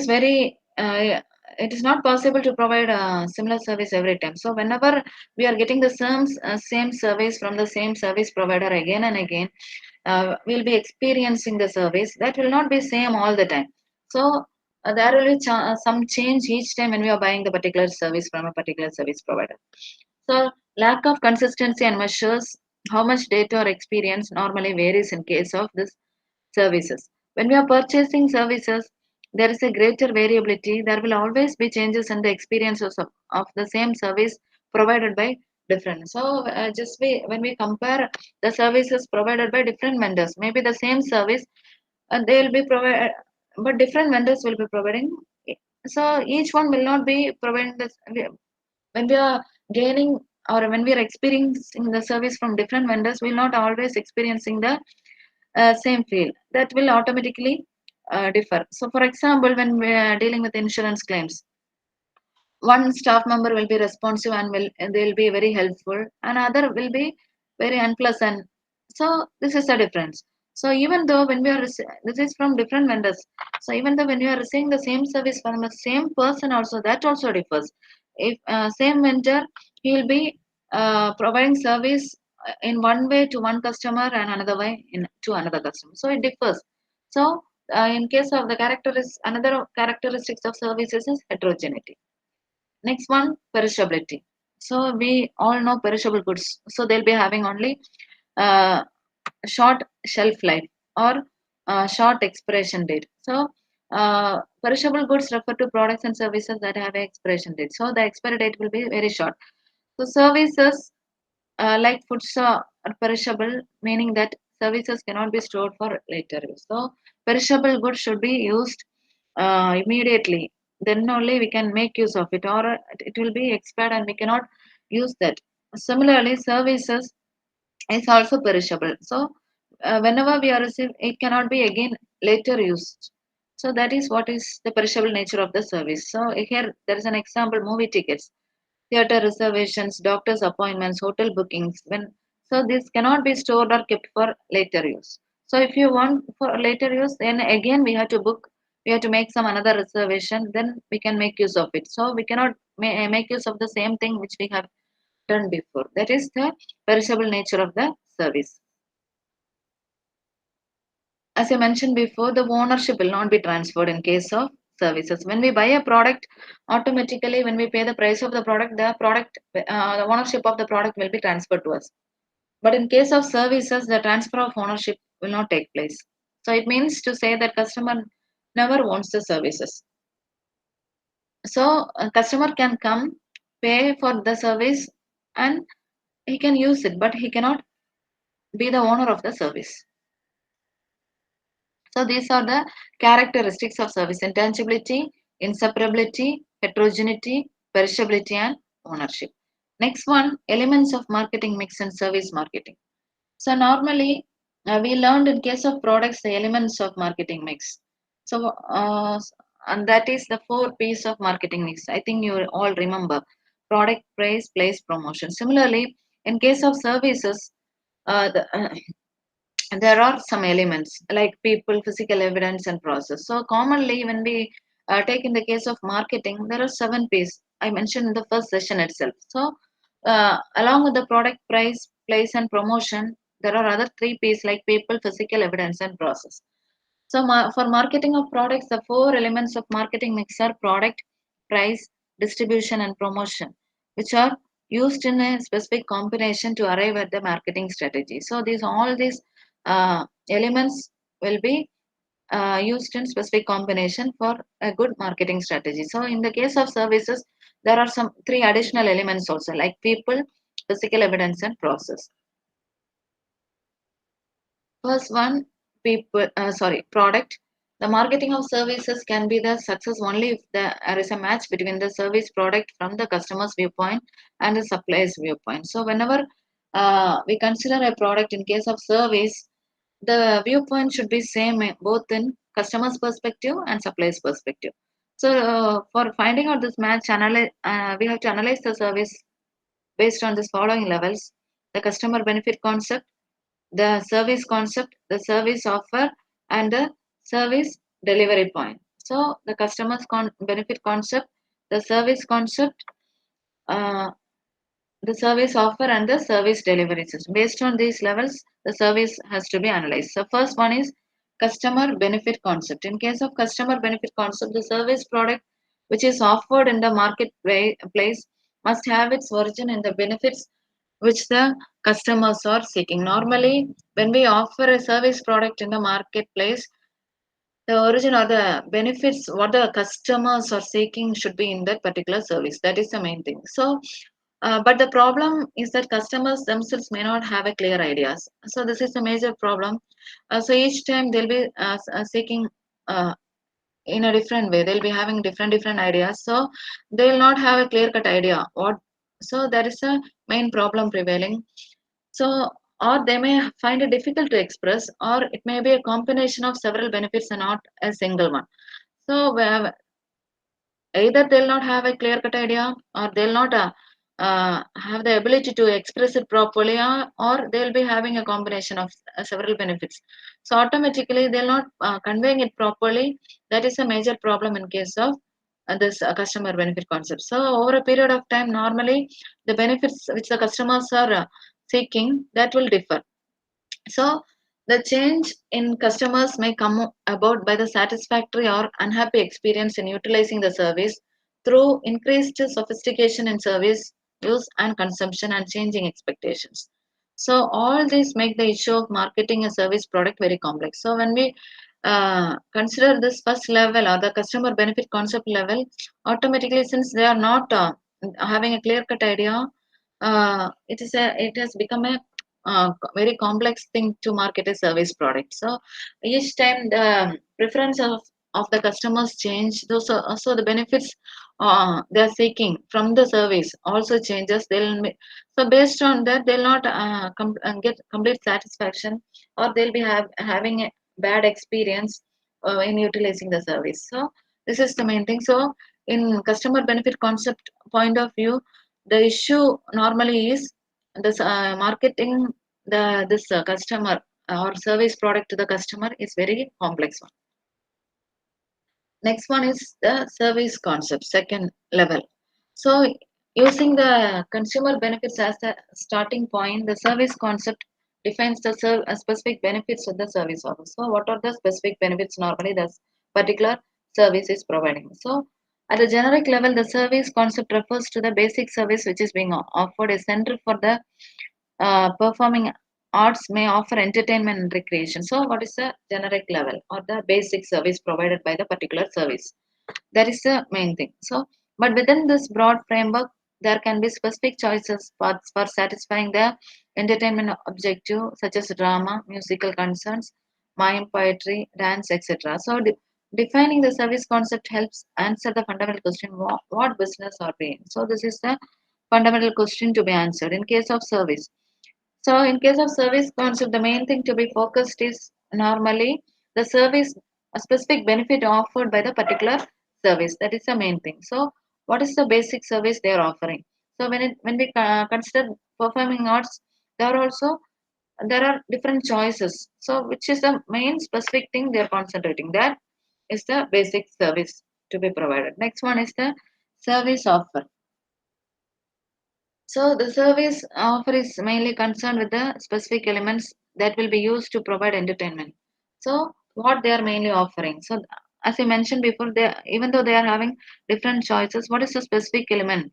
is not possible to provide a similar service every time. So whenever we are getting the same service from the same service provider again and again, we'll be experiencing the service that will not be same all the time. So there will be some change each time when we are buying the particular service from a particular service provider. So lack of consistency and measures how much data or experience normally varies in case of this services. When we are purchasing services, there is a greater variability. There will always be changes in the experiences of the same service provided by different. So when we compare the services provided by different vendors, maybe the same service, they will be provided, but different vendors will be providing. So each one will not be providing this. When we are gaining or when we are experiencing the service from different vendors, we will not always experiencing the same field. That will automatically differ. So, for example, when we are dealing with insurance claims, one staff member will be responsive and they'll be very helpful, and other will be very unpleasant. So this is the difference. So even though when we are this is from different vendors, so even though when you are receiving the same service from the same person also, that also differs. If same vendor, he will be providing service in one way to one customer and another way to another customer, so it differs. So in case of the characteristics, another characteristics of services is heterogeneity. Next one, perishability. So we all know perishable goods. So they'll be having only uh, short shelf life or short expiration date. So perishable goods refer to products and services that have an expiration date. So the expiry date will be very short. So services like foods are perishable, meaning that services cannot be stored for later use. So perishable goods should be used immediately. Then only we can make use of it, or it will be expired and we cannot use that. Similarly, services is also perishable. So whenever we are received, it cannot be again later used. So that is what is the perishable nature of the service. So here there is an example: movie tickets, theater reservations, doctor's appointments, hotel bookings. So this cannot be stored or kept for later use. So if you want for later use, then again we have to book. We have to make some another reservation. Then we can make use of it. So we cannot make use of the same thing which we have done before. That is the perishable nature of the service. As I mentioned before, the ownership will not be transferred in case of services. When we buy a product, automatically when we pay the price of the ownership of the product will be transferred to us. But in case of services, the transfer of ownership will not take place. So it means to say that customer never owns the services. So a customer can come, pay for the service, and he can use it, but he cannot be the owner of the service. So these are the characteristics of service: intangibility, inseparability, heterogeneity, perishability, and ownership. Next one, elements of marketing mix and service marketing. So normally we learned in case of products the elements of marketing mix. So and that is the four P's of marketing mix. I think you all remember: product, price, place, promotion. Similarly, in case of services, there are some elements like people, physical evidence, and process. So commonly when we take in the case of marketing, there are 7 P's I mentioned in the first session itself. So along with the product, price, place, and promotion, there are other 3 P's like people, physical evidence, and process. So for marketing of products, the four elements of marketing mix are product, price, distribution, and promotion, which are used in a specific combination to arrive at the marketing strategy. So all these elements will be used in specific combination for a good marketing strategy. So in the case of services, there are some three additional elements also like people, physical evidence, and process. First one, product. The marketing of services can be the success only if there is a match between the service product from the customer's viewpoint and the supplier's viewpoint. So whenever we consider a product in case of service, the viewpoint should be same both in customer's perspective and supplier's perspective. So for finding out this match, we have to analyze the service based on this following levels: the customer benefit concept, the service concept, the service offer, and the service delivery point. So the benefit concept, the service concept, uh, the service offer, and the service delivery system. Based on these levels, the service has to be analyzed. So first one is customer benefit concept. In case of customer benefit concept, the service product which is offered in the marketplace must have its origin in the benefits which the customers are seeking. Normally, when we offer a service product in the marketplace, the origin or the benefits what the customers are seeking should be in that particular service. That is the main thing. So but the problem is that customers themselves may not have a clear ideas. So this is a major problem. So each time they'll be seeking uh, in a different way. They'll be having different ideas. So they will not have a clear cut idea. What? So that is a main problem prevailing. So or they may find it difficult to express, or it may be a combination of several benefits and not a single one. So either they'll not have a clear cut idea, or they'll not have the ability to express it properly, or they'll be having a combination of several benefits. So automatically they'll not conveying it properly. That is a major problem in case of this customer benefit concept. So over a period of time, normally the benefits which the customers are seeking, that will differ. So the change in customers may come about by the satisfactory or unhappy experience in utilizing the service through increased sophistication in service use and consumption and changing expectations. So all these make the issue of marketing a service product very complex. So when we consider this first level or the customer benefit concept level, automatically since they are not having a clear cut idea, it has become a very complex thing to market a service product. So each time the preference of the customers change, those also the benefits they are seeking from the service also changes. So based on that they'll not get complete satisfaction, or they'll be having a bad experience in utilizing the service. So this is the main thing. So in customer benefit concept point of view, the issue normally is this marketing this customer or service product to the customer is very complex one. Next one is the service concept, second level. So using the consumer benefits as the starting point, the service concept defines the specific benefits of the service offer. So what are the specific benefits normally the particular service is providing? So at a generic level, the service concept refers to the basic service which is being offered. A center for the performing arts may offer entertainment and recreation. So, what is the generic level or the basic service provided by the particular service? That is the main thing. So, but within this broad framework, there can be specific choices paths for satisfying the entertainment objective, such as drama, musical concerns, mime, poetry, dance, etc. So, defining the service concept helps answer the fundamental question: what business are we in? So, this is the fundamental question to be answered in case of service. So, in case of service concept, the main thing to be focused is normally the service, a specific benefit offered by the particular service. That is the main thing. So, what is the basic service they are offering? So, when we consider performing arts, there are different choices. So, which is the main specific thing they are concentrating? That is the basic service to be provided. Next one is the service offer. So the service offer is mainly concerned with the specific elements that will be used to provide entertainment. So what they are mainly offering. So as I mentioned before, they even though they are having different choices, what is the specific element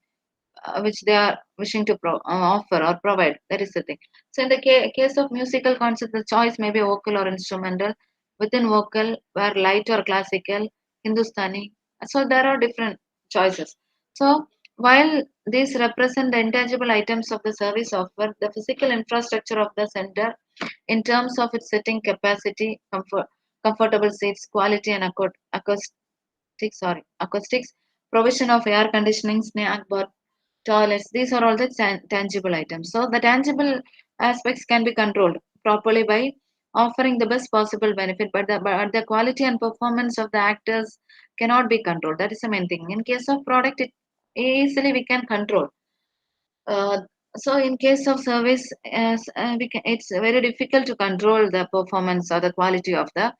which they are wishing to offer or provide? That is the thing. So in the case of musical concert, the choice may be vocal or instrumental. Within vocal, where light or classical, Hindustani. So there are different choices. So while these represent the intangible items of the service offer, the physical infrastructure of the center, in terms of its sitting capacity, comfortable seats, quality, and acoustics, provision of air conditioning, snack bar, toilets. These are all the tangible items. So the tangible aspects can be controlled properly by offering the best possible benefit, but the quality and performance of the actors cannot be controlled. That is the main thing. In case of product, it easily we can control. Uh, so in case of service, it's very difficult to control the performance or the quality of the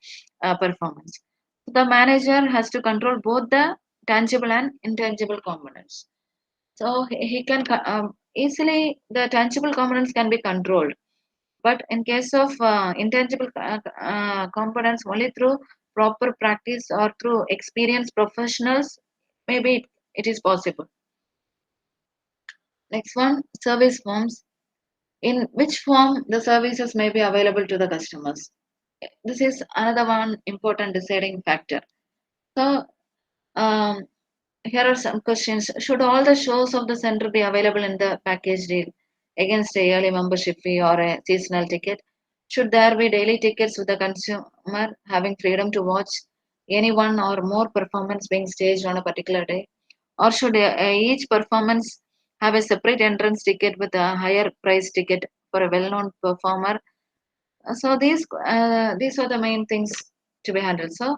performance. The manager has to control both the tangible and intangible components. So he can easily the tangible components can be controlled, but in case of intangible components, only through proper practice or through experienced professionals, maybe it is possible. Next one, service forms. In which form the services may be available to the customers. This is another one important deciding factor. So um, here are some questions. Should all the shows of the center be available in the package deal against a yearly membership fee or a seasonal ticket? Should there be daily tickets with the consumer having freedom to watch any one or more performance being staged on a particular day? Or should each performance have a separate entrance ticket with a higher price ticket for a well-known performer? So these are the main things to be handled. So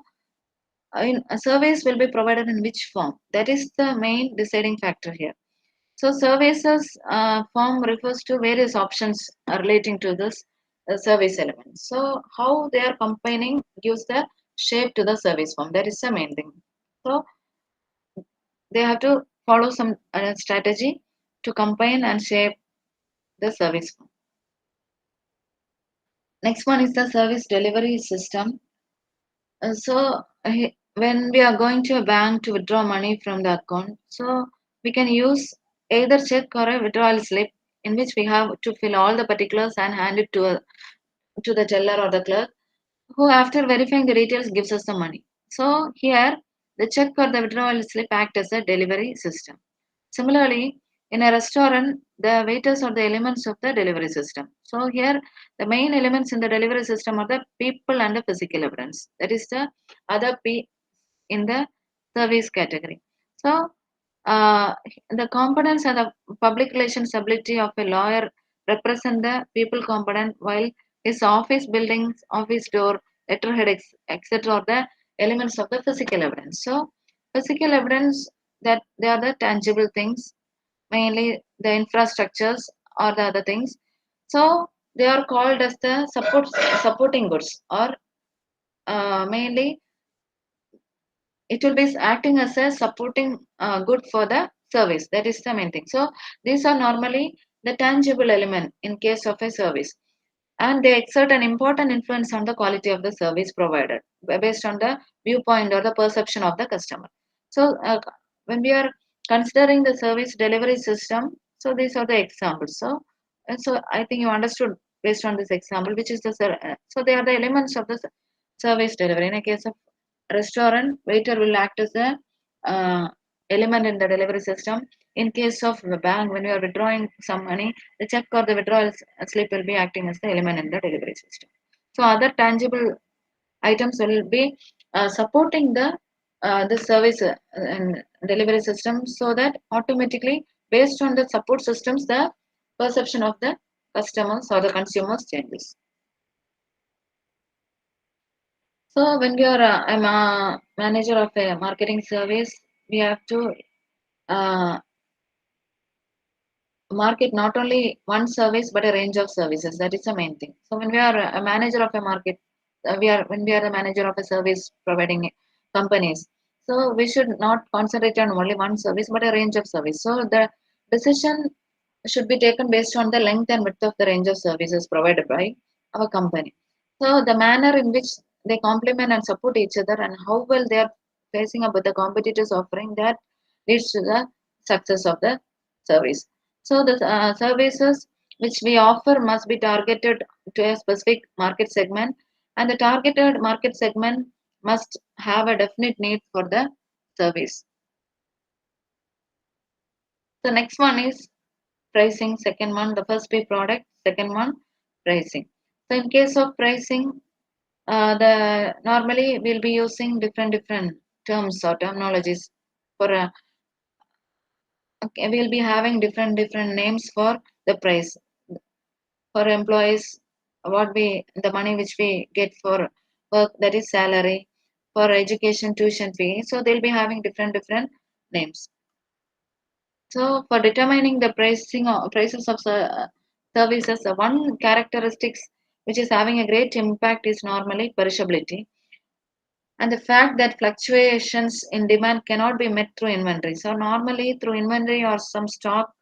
a service will be provided in which form? That is the main deciding factor here. So services form refers to various options relating to this service element. So how they are combining gives the shape to the service form. That is the main thing. So they have to follow some strategy to combine and shape the service form. Next one is the service delivery system. When we are going to a bank to withdraw money from the account, so we can use either check or a withdrawal slip in which we have to fill all the particulars and hand it to the teller or the clerk, who after verifying the details gives us the money. So here the check or the withdrawal slip act as a delivery system. Similarly, in a restaurant, the waiters are the elements of the delivery system. So here, the main elements in the delivery system are the people and the physical evidence. That is the other P in the service category. So uh, the components and the public relations ability of a lawyer represent the people component, while his office buildings, office door, letterhead, etc. are the elements of the physical evidence. So physical evidence, that they are the tangible things, mainly the infrastructures or the other things. So they are called as the supporting goods, or mainly it will be acting as a supporting good for the service. That is the main thing. So these are normally the tangible element in case of a service, and they exert an important influence on the quality of the service provided based on the viewpoint or the perception of the customer. So when we are considering the service delivery system, so these are the examples. So I think you understood based on this example, which is so they are the elements of the service delivery. In a case of restaurant, waiter will act as a uh, element in the delivery system. In case of the bank, when you are withdrawing some money, the check or the withdrawal slip will be acting as the element in the delivery system. So other tangible items will be supporting the service and delivery system, so that automatically based on the support systems, the perception of the customers or the consumers changes. So when we are a manager of a marketing service, we have to uh, market not only one service but a range of services. That is the main thing. So when we are a manager of a market, we are when we are a manager of a service providing companies. So we should not concentrate on only one service but a range of service. So the decision should be taken based on the length and width of the range of services provided by our company. So the manner in which they complement and support each other, and how well they are facing up with the competitors offering, that leads to the success of the service. So the services which we offer must be targeted to a specific market segment, and the targeted market segment must have a definite need for the service. The next one is pricing. Second one, the first be product. Second one, pricing. So in case of pricing, the normally we'll be using different terms or terminologies for okay, we'll be having different names for the price for employees. the money which we get for work, that is salary, for education tuition fee. So they'll be having different names. So for determining the prices of services, one characteristics which is having a great impact is normally perishability, and the fact that fluctuations in demand cannot be met through inventory. So normally through inventory or some stock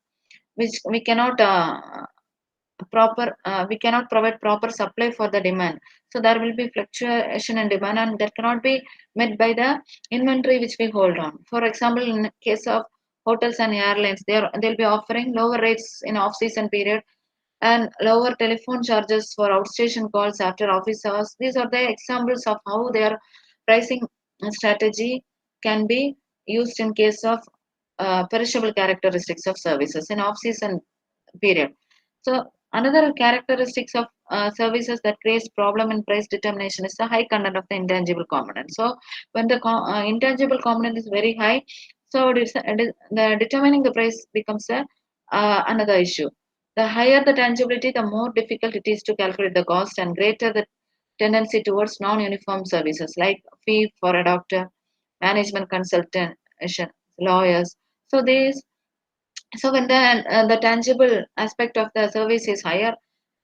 which we cannot provide proper supply for the demand, so there will be fluctuation in demand and that cannot be met by the inventory which we hold on. For example, in case of hotels and airlines, they'll be offering lower rates in off season period and lower telephone charges for outstation calls after office hours. These are the examples of how their pricing strategy can be used in case of perishable characteristics of services in off season period. So another characteristics of services that creates problem in price determination is the high content of the intangible component. So when the intangible component is very high, so the determining the price becomes another issue. The higher the tangibility, the more difficult it is to calculate the cost, and greater the tendency towards non-uniform services like fee for a doctor, management consultation, lawyers. So these so when the tangible aspect of the service is higher,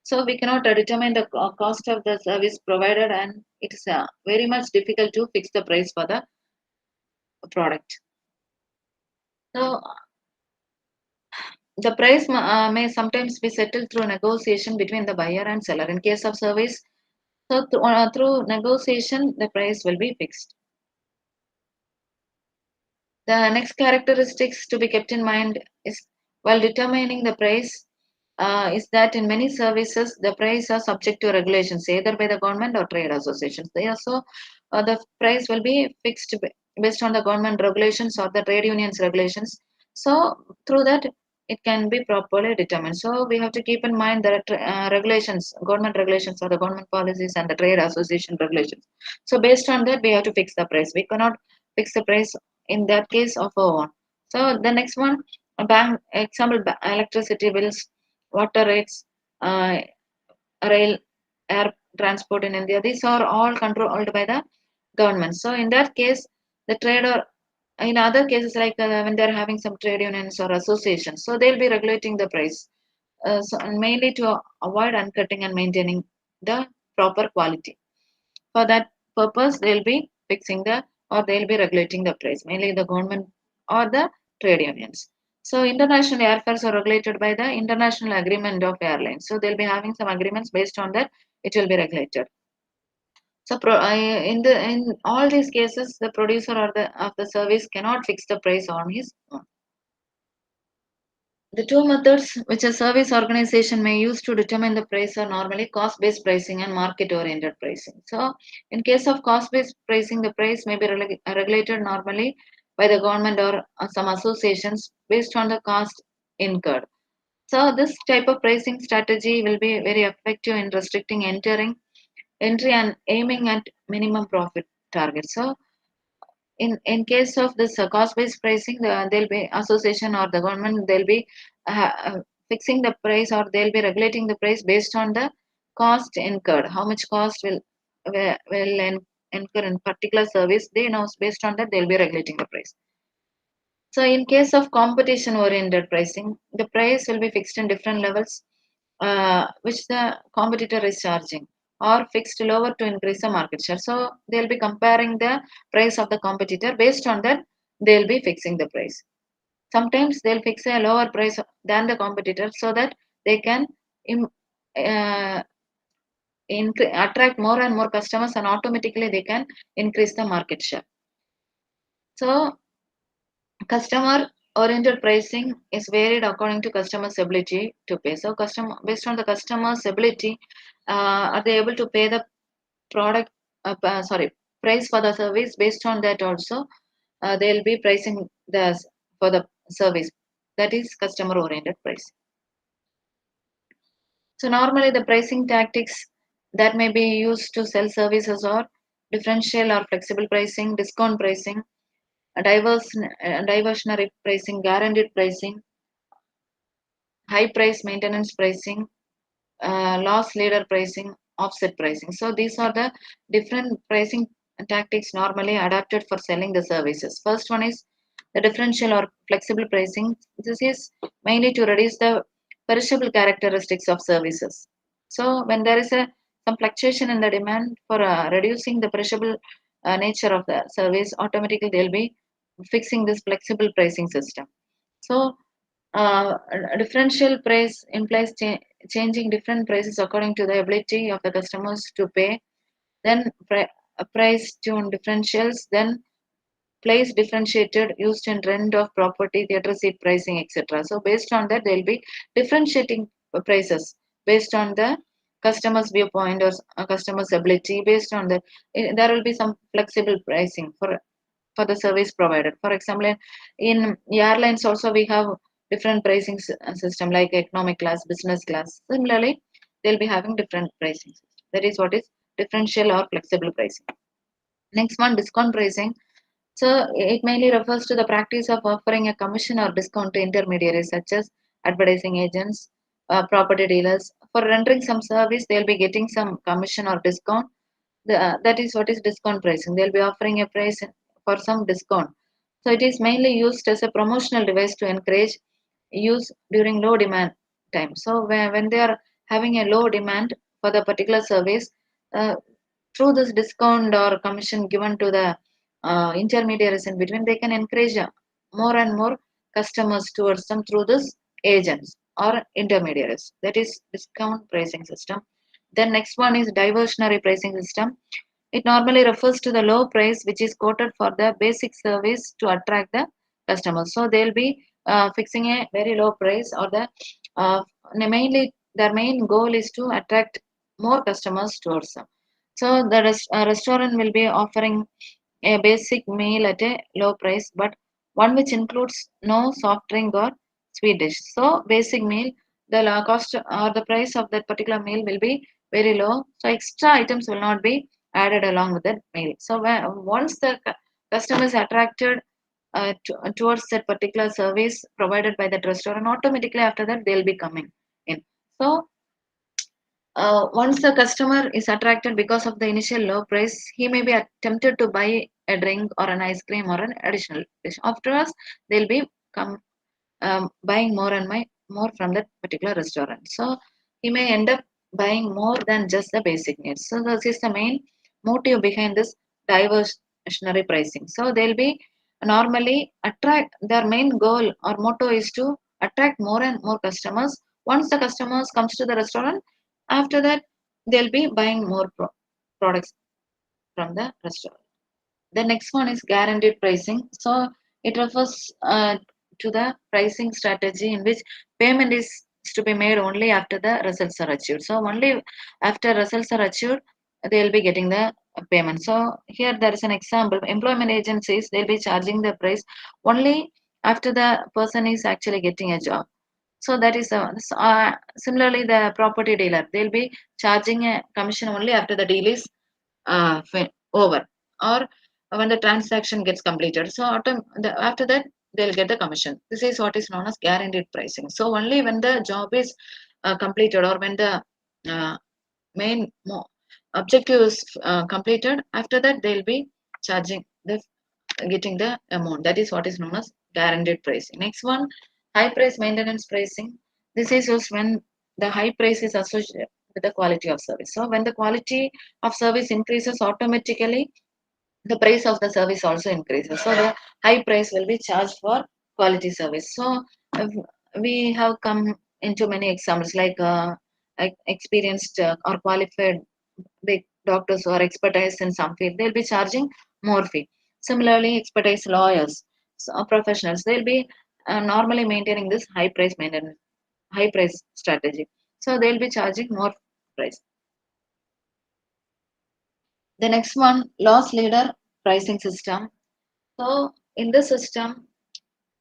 so we cannot determine the cost of the service provided, and it's very much difficult to fix the price for the product. So the price may sometimes be settled through negotiation between the buyer and seller. In case of service, so through negotiation, the price will be fixed. The next characteristics to be kept in mind is while determining the price is that in many services the price are subject to regulations either by the government or trade associations. They also the price will be fixed based on the government regulations or the trade unions regulations. So through that it can be properly determined. So we have to keep in mind the regulations, government regulations or the government policies and the trade association regulations. So based on that we have to fix the price. We cannot fix the price in that case of our own. So the next one, bank example, electricity bills, water rates, uh, rail, air transport in India. These are all controlled by the government. So in that case, the trader, in other cases like when they're having some trade unions or associations, so they'll be regulating the price. So mainly to avoid uncutting and maintaining the proper quality. For that purpose, they'll be fixing the or they'll be regulating the price, mainly the government or the trade unions. So international airfares are regulated by the international agreement of airlines. So they'll be having some agreements based on that it will be regulated. So in all these cases, the producer or the of the service cannot fix the price on his own. The two methods which a service organization may use to determine the price are normally cost-based pricing and market-oriented pricing. So, in case of cost-based pricing, the price may be regulated normally by the government or some associations based on the cost incurred. So, this type of pricing strategy will be very effective in restricting entry and aiming at minimum profit targets. So, in case of this cost based pricing, there'll be association or the government, they'll be fixing the price or they'll be regulating the price based on the cost incurred, how much cost will incur in particular service. They know based on that they'll be regulating the price. So in case of competition oriented pricing, the price will be fixed in different levels which the competitor is charging, or fixed lower to increase the market share. So they'll be comparing the price of the competitor. Based on that, they'll be fixing the price. Sometimes they'll fix a lower price than the competitor so that they can im- uh, attract more and more customers, and automatically they can increase the market share. So customer oriented pricing is varied according to customer's ability to pay. So customer based on the customer's ability, are they able to pay the product sorry price for the service? Based on that also they'll be pricing for the service, that is customer oriented price. So normally the pricing tactics that may be used to sell services are differential or flexible pricing, discount pricing, diversionary pricing, guaranteed pricing, high price maintenance pricing, loss leader pricing, offset pricing. So these are the different pricing tactics normally adapted for selling the services. First one is the differential or flexible pricing. This is mainly to reduce the perishable characteristics of services. So when there is some fluctuation in the demand for reducing the perishable nature of the service, automatically they'll be fixing this flexible pricing system. So a differential price implies changing different prices according to the ability of the customers to pay. Then price tune differentials. Then place differentiated used in rent of property, theatre seat pricing, etc. So based on that, they'll be differentiating prices based on the customer's viewpoint or customer's ability. Based on the there will be some flexible pricing for the service provided. For example, in airlines also we have different pricing system like economic class, business class. Similarly, they'll be having different pricing system. That is what is differential or flexible pricing. Next one, discount pricing. So it mainly refers to the practice of offering a commission or discount to intermediaries such as advertising agents, property dealers. For rendering some service, they'll be getting some commission or discount. That is what is discount pricing. They'll be offering a price for some discount. So it is mainly used as a promotional device to encourage use during low demand time. So when they are having a low demand for the particular service, uh, through this discount or commission given to the intermediaries in between, they can encourage more and more customers towards them through this agents or intermediaries. That is discount pricing system. Then next one is diversionary pricing system. It normally refers to the low price which is quoted for the basic service to attract the customers. So they'll be fixing a very low price, or uh, mainly their main goal is to attract more customers towards them. So the restaurant will be offering a basic meal at a low price, but one which includes no soft drink or sweet dish. So basic meal, the cost or the price of that particular meal will be very low. So extra items will not be added along with that meal. So once the customer is attracted towards that particular service provided by that restaurant, automatically after that they'll be coming in. So once the customer is attracted because of the initial low price, he may be tempted to buy a drink or an ice cream or an additional dish. Afterwards, they'll be buying more and more from that particular restaurant. So he may end up buying more than just the basic needs. So this is the main motive behind this diversionary pricing. So they'll be normally attract, their main goal or motto is to attract more and more customers. Once the customers comes to the restaurant, after that they'll be buying more products from the restaurant. The next one is guaranteed pricing. So it refers to the pricing strategy in which payment is to be made only after the results are achieved. So only after results are achieved, they'll be getting the payment. So here there is an example. Employment agencies, they'll be charging the price only after the person is actually getting a job. So that is similarly the property dealer. They'll be charging a commission only after the deal is over, or when the transaction gets completed. So after that they'll get the commission. This is what is known as guaranteed pricing. So only when the job is completed, or when the uh, main objective is completed, after that they'll be charging the getting the amount. That is what is known as guaranteed pricing. Next one, high price maintenance pricing. This is used when the high price is associated with the quality of service. So when the quality of service increases, automatically the price of the service also increases. So the high price will be charged for quality service. So uh, we have come into many examples like experienced or qualified big doctors who are expertise in some field, they'll be charging more fee. Similarly, expertise lawyers, so professionals, they'll be normally maintaining this high price maintenance, high price strategy. So they'll be charging more price. The next one, loss leader pricing system. So in this system,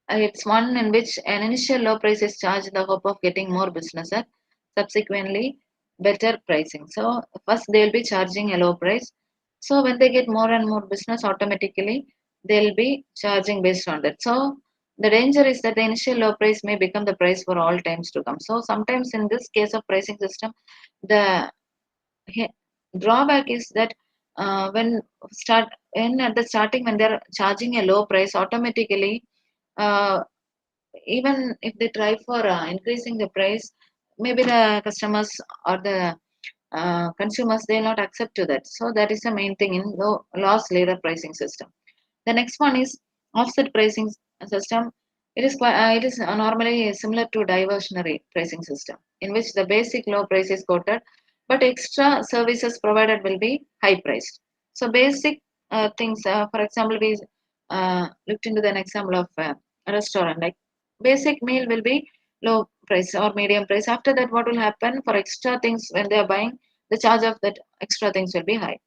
it's one in which an initial low price is charged in the hope of getting more business at subsequently better pricing. So first they'll be charging a low price. So when they get more and more business, automatically they'll be charging based on that. So The danger is that the initial low price may become the price for all times to come. So sometimes in this case of pricing system, the he- drawback is that when start in at the starting when they're charging a low price, automatically uh, even if they try for increasing the price, maybe the customers or the consumers they'll not accept to that. So that is the main thing in loss leader pricing system. The next one is offset pricing system. It is normally similar to diversionary pricing system, in which the basic low price is quoted, but extra services provided will be high priced. So basic things, for example, we looked into an example of a restaurant. Like basic meal will be low price or medium price. After that, what will happen for extra things when they are buying? The charge of that extra things will be high.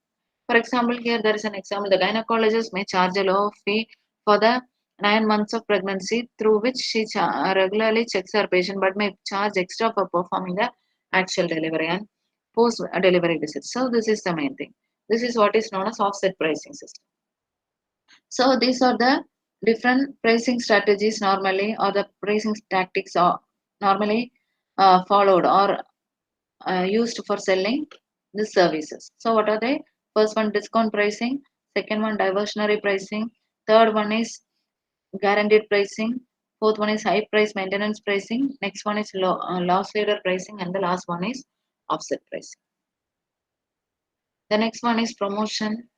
For example, here there is an example. The gynecologist may charge a low fee for the 9 months of pregnancy, through which she regularly checks her patient, but may charge extra for performing the actual delivery and post delivery visits. So this is the main thing. This is what is known as offset pricing system. So these are the different pricing strategies normally, or the pricing tactics are normally followed or used for selling the services. So what are they? First one, discount pricing. Second one, diversionary pricing. Third one is guaranteed pricing. Fourth one is high price maintenance pricing. Next one is loss leader pricing, and the last one is offset pricing. The next one is promotion.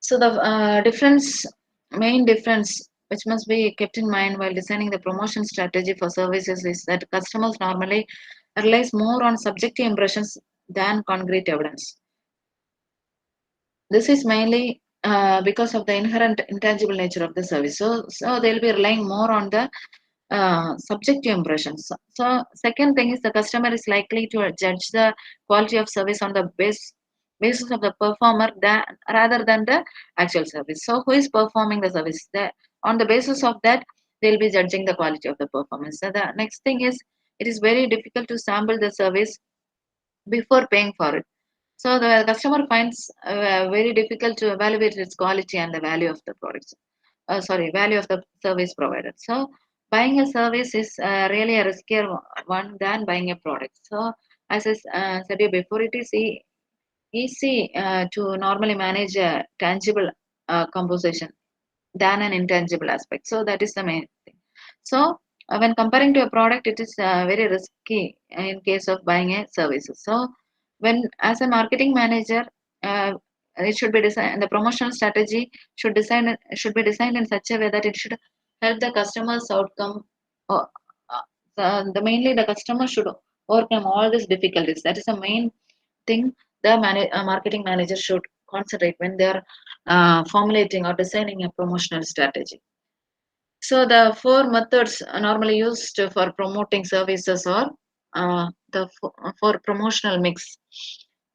So the main difference, which must be kept in mind while designing the promotion strategy for services, is that customers normally relies more on subjective impressions than concrete evidence. This is mainly because of the inherent intangible nature of the service. So they'll be relying more on the subjective impressions. So second thing is the customer is likely to judge the quality of service on the basis of the performer rather than the actual service. So who is performing the service? On the basis of that, they'll be judging the quality of the performance. So the next thing is it is very difficult to sample the service before paying for it. So the customer finds very difficult to evaluate its quality and the value of the products. Value of the service provided. So buying a service is really a riskier one than buying a product. So as I said you before, it is easy to normally manage a tangible composition than an intangible aspect. So that is the main thing. So when comparing to a product, it is very risky in case of buying a services. So when as a marketing manager, uh, it should be designed. The promotional strategy should be designed in such a way that it should help the customer's outcome. Uh, the mainly the customer should overcome all these difficulties. That is the main thing the marketing manager should concentrate when they are formulating or designing a promotional strategy. So the four methods normally used for promoting services are for promotional mix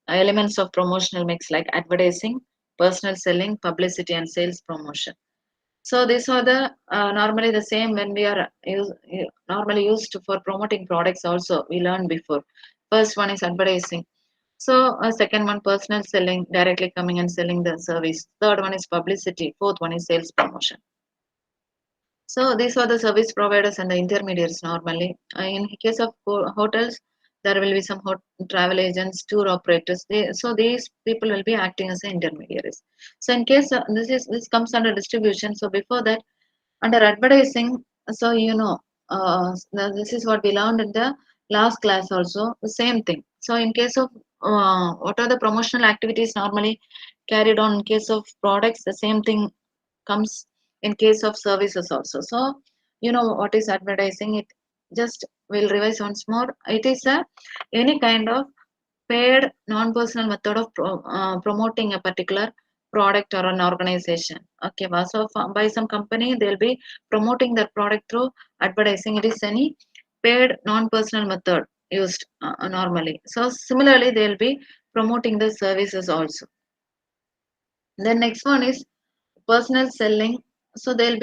elements of promotional mix like advertising, personal selling, publicity, and sales promotion. So these are the normally the same when we are normally used for promoting products. Also, we learned before. First one is advertising. So second one, personal selling, directly coming and selling the service. Third one is publicity. Fourth one is sales promotion. So these are the service providers and the intermediaries normally. In case of hotels, there will be some travel agents, tour operators. So these people will be acting as the intermediaries. So in case this comes under distribution. So before that, under advertising, so this is what we learned in the last class also. The same thing. So in case of what are the promotional activities normally carried on in case of products, the same thing comes in case of services also. So you know what is advertising? It just will revise once more. It is a any kind of paid non-personal method of promoting a particular product or an organization. Okay, so by some company they'll be promoting their product through advertising. It is any paid non-personal method used normally. So similarly they'll be promoting the services also. Then next one is personal selling. So there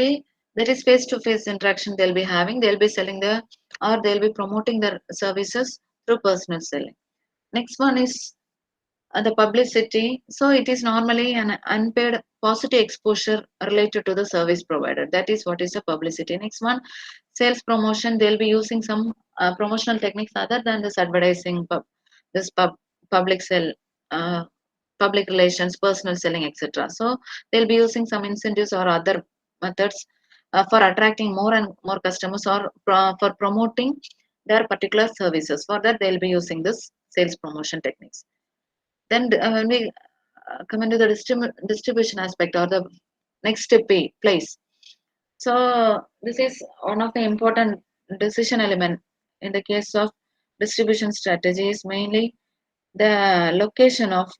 is face to face interaction they'll be having. They'll be selling the or they'll be promoting their services through personal selling. Next one is the publicity. So it is normally an unpaid positive exposure related to the service provider. That is what is the publicity. Next one, sales promotion. They'll be using some promotional techniques other than this advertising, this public sell, uh, public relations, personal selling, etc. So they'll be using some incentives or other methods for attracting more and more customers, or for promoting their particular services. For that, they'll be using this sales promotion techniques. Then when we come into the distribution aspect, or the next place. So this is one of the important decision element in the case of distribution strategies, mainly the location of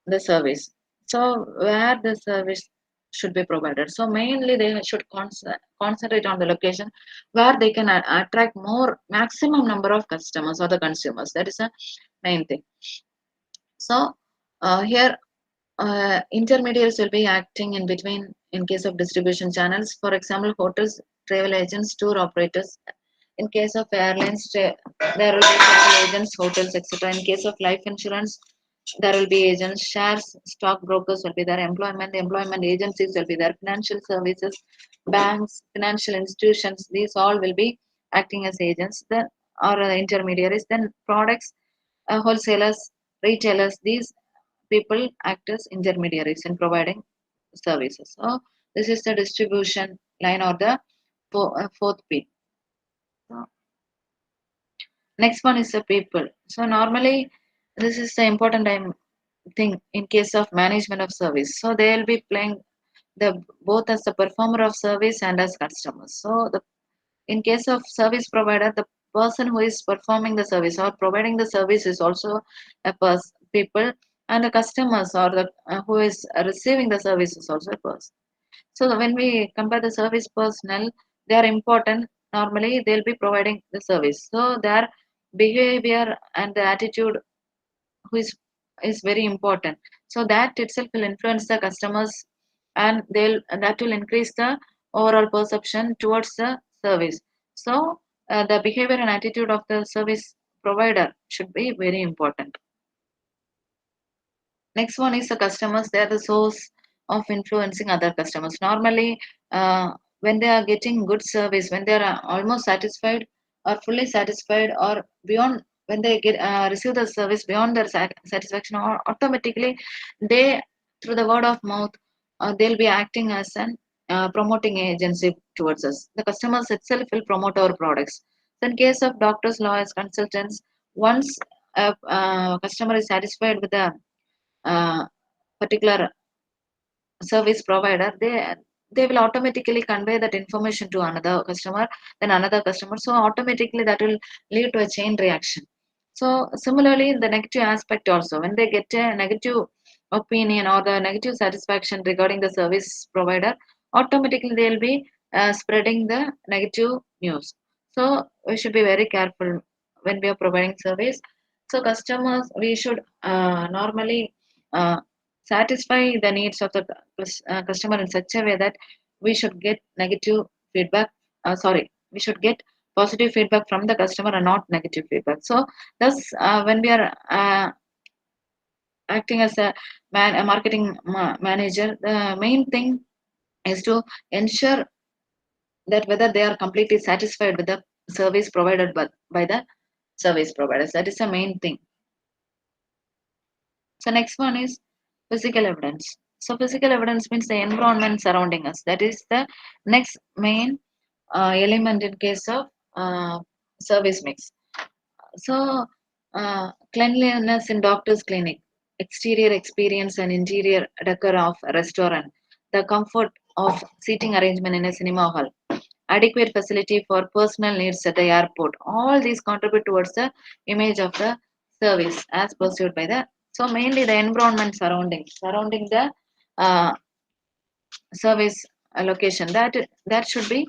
the service. So where the service should be provided. So mainly they should concentrate on the location where they can attract more maximum number of customers or the consumers. That is a main thing. So here intermediaries will be acting in between in case of distribution channels. For example, hotels, travel agents, tour operators. In case of airlines, there will be travel agents, hotels, etc. In case of life insurance, there will be agents, shares, stock brokers will be there, employment agencies will be there, financial services, banks, financial institutions. These all will be acting as agents, then or intermediaries. Then products, wholesalers, retailers. These people act as intermediaries in providing services. So this is the distribution line, or the fourth P. So next one is the people. So normally this is the important thing in case of management of service. So they will be playing the both as the performer of service and as customers. So the in case of service provider, the person who is performing the service or providing the service is also a people, and the customers, or the who is receiving the service is also a person. So when we compare the service personnel, they are important. Normally, they'll be providing the service. So their behavior and the attitude who is very important. So that itself will influence the customers, and that will increase the overall perception towards the service. So the behavior and attitude of the service provider should be very important. Next one is the customers. They are the source of influencing other customers. Normally, when they are getting good service, when they are almost satisfied or fully satisfied, or beyond, when they get receive the service beyond their satisfaction, or automatically they, through the word of mouth, they'll be acting as an promoting agency towards us. The customers itself will promote our products. So in case of doctors, lawyers, consultants, once a customer is satisfied with the uh, particular service provider, they will automatically convey that information to another customer, then another customer. So automatically that will lead to a chain reaction. So similarly, in the negative aspect also, when they get a negative opinion or the negative satisfaction regarding the service provider, automatically they will be spreading the negative news. So we should be very careful when we are providing service. So customers, we should normally uh, satisfy the needs of the customer in such a way that we should get negative feedback. Sorry, we should get positive feedback from the customer and not negative feedback. So thus, when we are acting as a marketing manager, the main thing is to ensure that whether they are completely satisfied with the service provided by the service providers. That is the main thing. So next one is physical evidence. So physical evidence means the environment surrounding us. That is the next main element in case of service mix. So cleanliness in doctor's clinic, exterior experience and interior decor of a restaurant, the comfort of seating arrangement in a cinema hall, adequate facility for personal needs at the airport. All these contribute towards the image of the service as pursued by the. So mainly the environment surrounding the uh, service location, that should be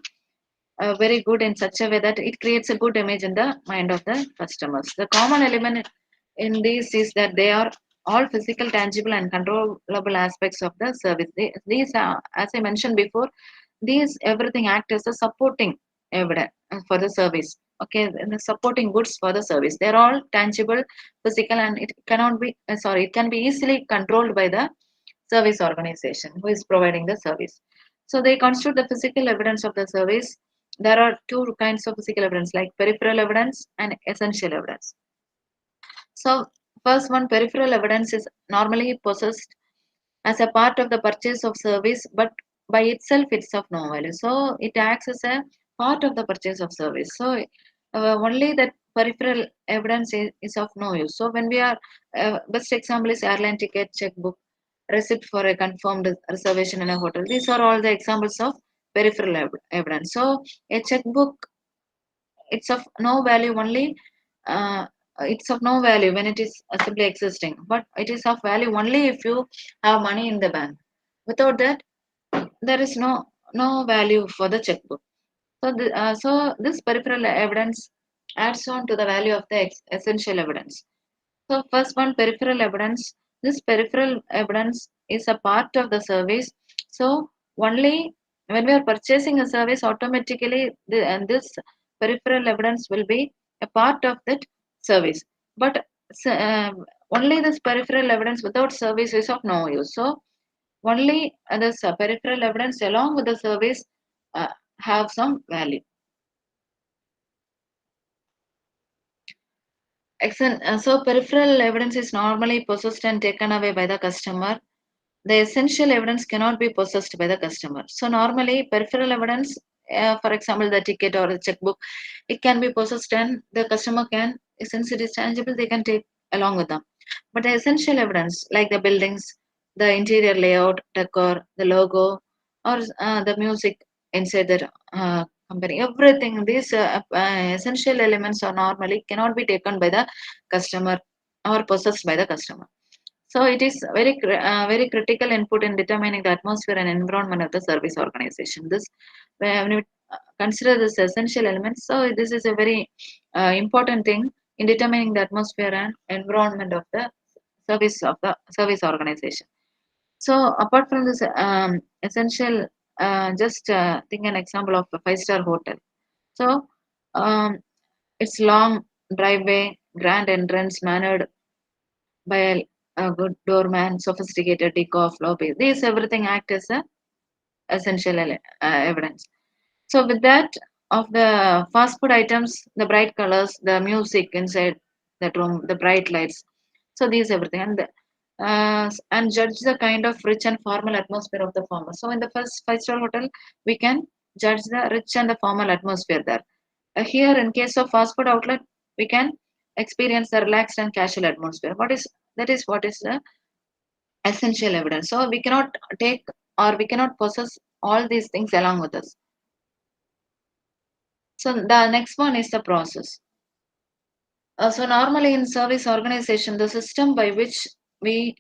very good in such a way that it creates a good image in the mind of the customers. The common element in this is that they are all physical, tangible, and controllable aspects of the service. These are, as I mentioned before, these everything act as a supporting evidence for the service. Okay, and the supporting goods for the service. They're all tangible, physical, and it cannot be it can be easily controlled by the service organization who is providing the service. So they constitute the physical evidence of the service. There are two kinds of physical evidence, like peripheral evidence and essential evidence. So first one, peripheral evidence is normally possessed as a part of the purchase of service, but by itself it's of no value. So it acts as a part of the purchase of service. So only that peripheral evidence is of no use. So when we are best example is airline ticket, checkbook, receipt for a confirmed reservation in a hotel. These are all the examples of peripheral evidence. So a checkbook, it's of no value only, uh, it's of no value when it is simply existing, but it is of value only if you have money in the bank. Without that, there is no value for the checkbook. So so this peripheral evidence adds on to the value of the essential evidence. So first one, peripheral evidence. This peripheral evidence is a part of the service. So only when we are purchasing a service, automatically and this peripheral evidence will be a part of that service. But only this peripheral evidence without service is of no use. So only this peripheral evidence along with the service uh, have some value. Excellent. So peripheral evidence is normally possessed and taken away by the customer. The essential evidence cannot be possessed by the customer. So normally peripheral evidence, for example, the ticket or the checkbook, it can be possessed and the customer can, since it is tangible, they can take along with them. But the essential evidence, like the buildings, the interior layout, decor, the logo, or the music inside the company, everything, these essential elements are normally cannot be taken by the customer or possessed by the customer. So it is very critical input in determining the atmosphere and environment of the service organization. This when we consider this essential elements, so this is a very important thing in determining the atmosphere and environment of the service organization. So apart from this essential, just think an example of a five-star hotel. So um, it's long driveway, grand entrance, mannered by a good doorman, sophisticated decor of lobby. These everything act as a essential evidence. So with that, of the fast food items, the bright colors, the music inside that room, the bright lights. So these everything and judge the kind of rich and formal atmosphere of the former. So in the first five-star hotel, we can judge the rich and the formal atmosphere there. Here, in case of fast food outlet, we can experience the relaxed and casual atmosphere. What is the essential evidence. So we cannot take or we cannot possess all these things along with us. So the next one is the process. So normally in service organization, the system by which we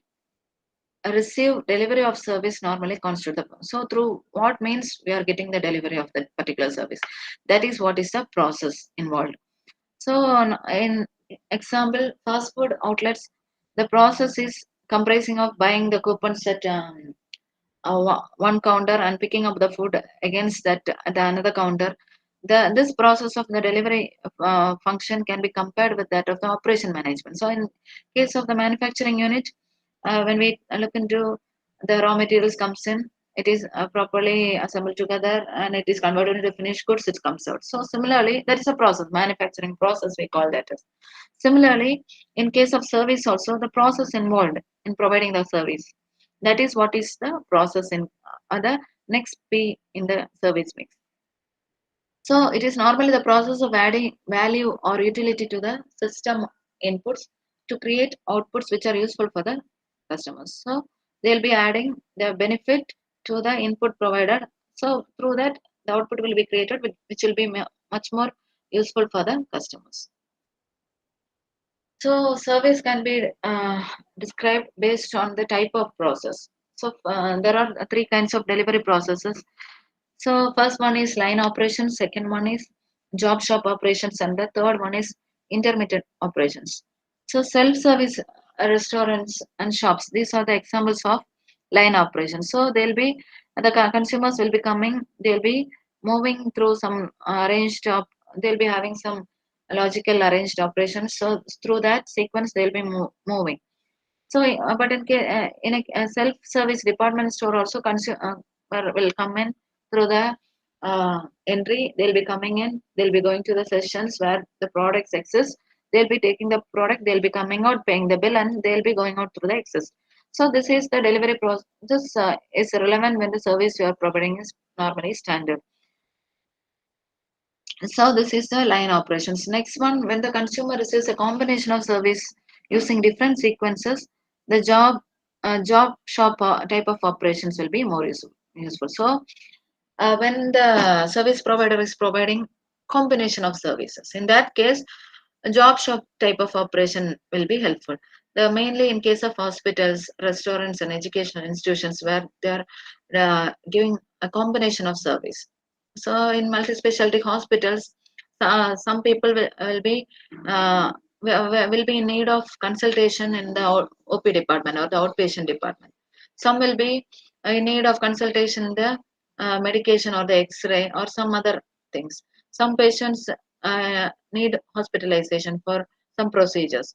receive delivery of service normally constitute the, so through what means we are getting the delivery of that particular service. That is what is the process involved. So in example, fast food outlets, the process is comprising of buying the coupons at one counter and picking up the food against that the another counter. This process of the delivery function can be compared with that of the operation management. So in case of the manufacturing unit, when we look into the raw materials comes in, it is properly assembled together and it is converted into finished goods, it comes out. So similarly, that is a process, manufacturing process we call that as. Similarly, in case of service also, the process involved in providing the service, that is what is the process in the next P in the service mix. So it is normally the process of adding value or utility to the system inputs to create outputs which are useful for the customers. So they'll be adding the benefit to the input provided. So through that, the output will be created, which will be much more useful for the customers. So surveys can be described based on the type of process. So there are three kinds of delivery processes. So first one is line operations, second one is job shop operations, and the third one is intermittent operations. So self-service restaurants and shops, these are the examples of line operations. So they'll be, the consumers will be coming, they'll be moving through some arranged they'll be having some logical arranged operations. So through that sequence, they'll be moving. So, but in a self-service department store also, will come in through the entry. They'll be coming in. They'll be going to the sessions where the products exist. They'll be taking the product. They'll be coming out, paying the bill, and they'll be going out through the access. So this is the delivery process. This is relevant when the service you are providing is normally standard. So this is the line operations. Next one, when the consumer receives a combination of service using different sequences, the job shop type of operations will be more useful. So when the service provider is providing combination of services, in that case, a job shop type of operation will be helpful. The mainly in case of hospitals, restaurants, and educational institutions where they are giving a combination of service. So in multi-specialty hospitals, some people uh, will be in need of consultation in the OP department or the outpatient department. Some will be in need of consultation in the medication or the X-ray or some other things. Some patients need hospitalization for some procedures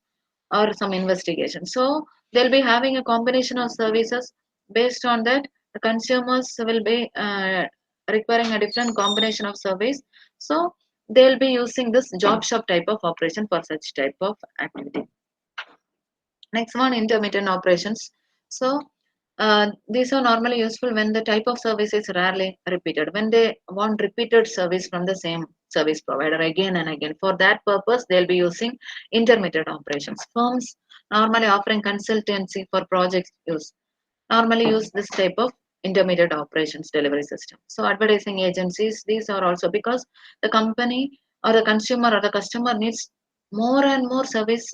or some investigation. So they'll be having a combination of services. Based on that, the consumers will be requiring a different combination of service. So they'll be using this job shop type of operation for such type of activity. Next one, intermittent operations. So these are normally useful when the type of service is rarely repeated. When they want repeated service from the same service provider again and again. For that purpose, they'll be using intermittent operations. Firms normally offering consultancy for project use normally use this type of intermediate operations delivery system. So advertising agencies, these are also because the company or the consumer or the customer needs more and more service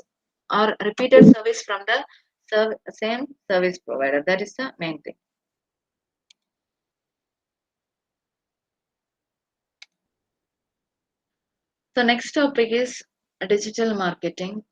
or repeated service from the same service provider. That is the main thing. So next topic is digital marketing.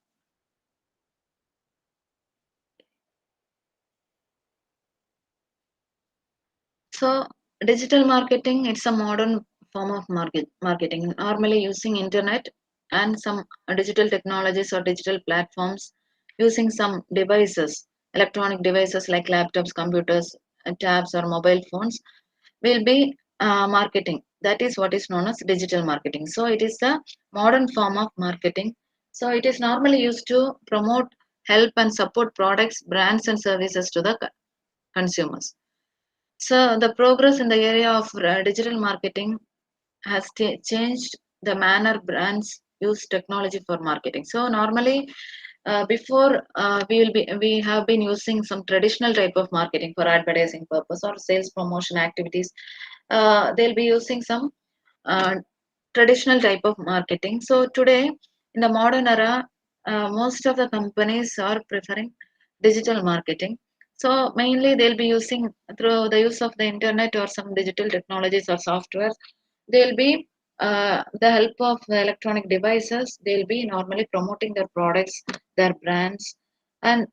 So digital marketing, it's a modern form of marketing, normally using internet and some digital technologies or digital platforms, using some devices, electronic devices like laptops, computers, tabs, or mobile phones, will be marketing. That is what is known as digital marketing. So it is a modern form of marketing. So it is normally used to promote, help, and support products, brands, and services to the consumers. So the progress in the area of digital marketing has changed the manner brands use technology for marketing. So normally, before we have been using some traditional type of marketing for advertising purpose or sales promotion activities. They'll be using some uh, traditional type of marketing. So today, in the modern era, most of the companies are preferring digital marketing. So mainly they'll be using through the use of the internet or some digital technologies or software. They'll be the help of the electronic devices. They'll be normally promoting their products, their brands, and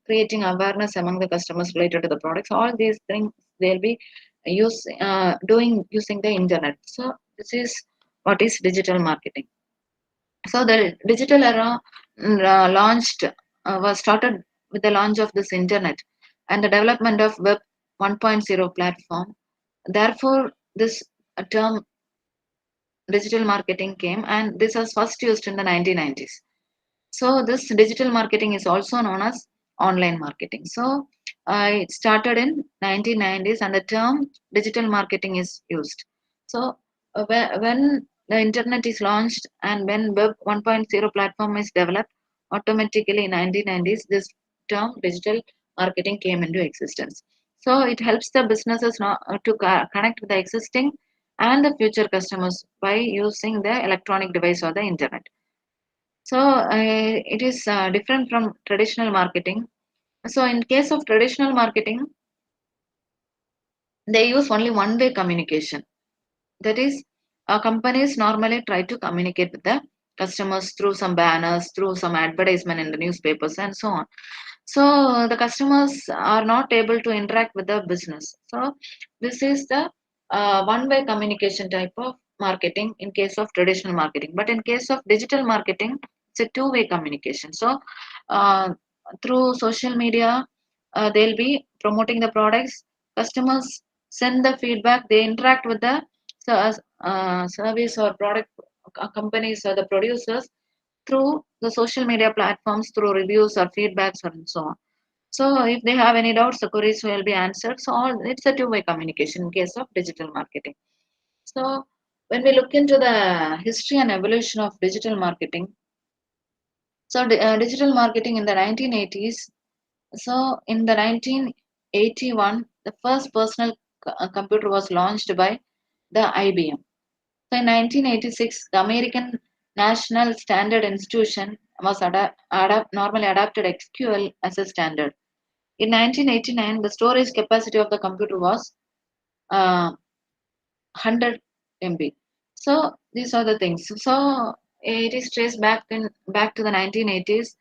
creating awareness among the customers related to the products. All these things they'll be doing using the internet. So this is what is digital marketing. So the digital era launched was started with the launch of this internet and the development of Web 1.0 platform. Therefore, this term digital marketing came, and this was first used in the 1990s. So this digital marketing is also known as online marketing. So it started in 1990s, and the term digital marketing is used. So when the internet is launched and when Web 1.0 platform is developed, automatically in 1990s this term digital marketing came into existence. So it helps the businesses now to connect with the existing and the future customers by using the electronic device or the internet. So it is different from traditional marketing. So in case of traditional marketing, they use only one-way communication. That is, companies normally try to communicate with the customers through some banners, through some advertisement in the newspapers, and so on. So the customers are not able to interact with the business. So this is the one-way communication type of marketing in case of traditional marketing. But in case of digital marketing, it's a two-way communication. So uh, through social media, they'll be promoting the products. Customers send the feedback. They interact with the service or product companies or the producers through the social media platforms, through reviews or feedbacks and so on. So if they have any doubts, the queries will be answered. So all it's a two-way communication in case of digital marketing. So when we look into the history and evolution of digital marketing, so digital marketing in the 1980s. So in the 1981, the first personal computer was launched by the IBM. So in 1986, the American National Standard Institution was normally adopted SQL as a standard. In 1989, the storage capacity of the computer was 100 MB. So these are the things. So it is traced back to the 1980s.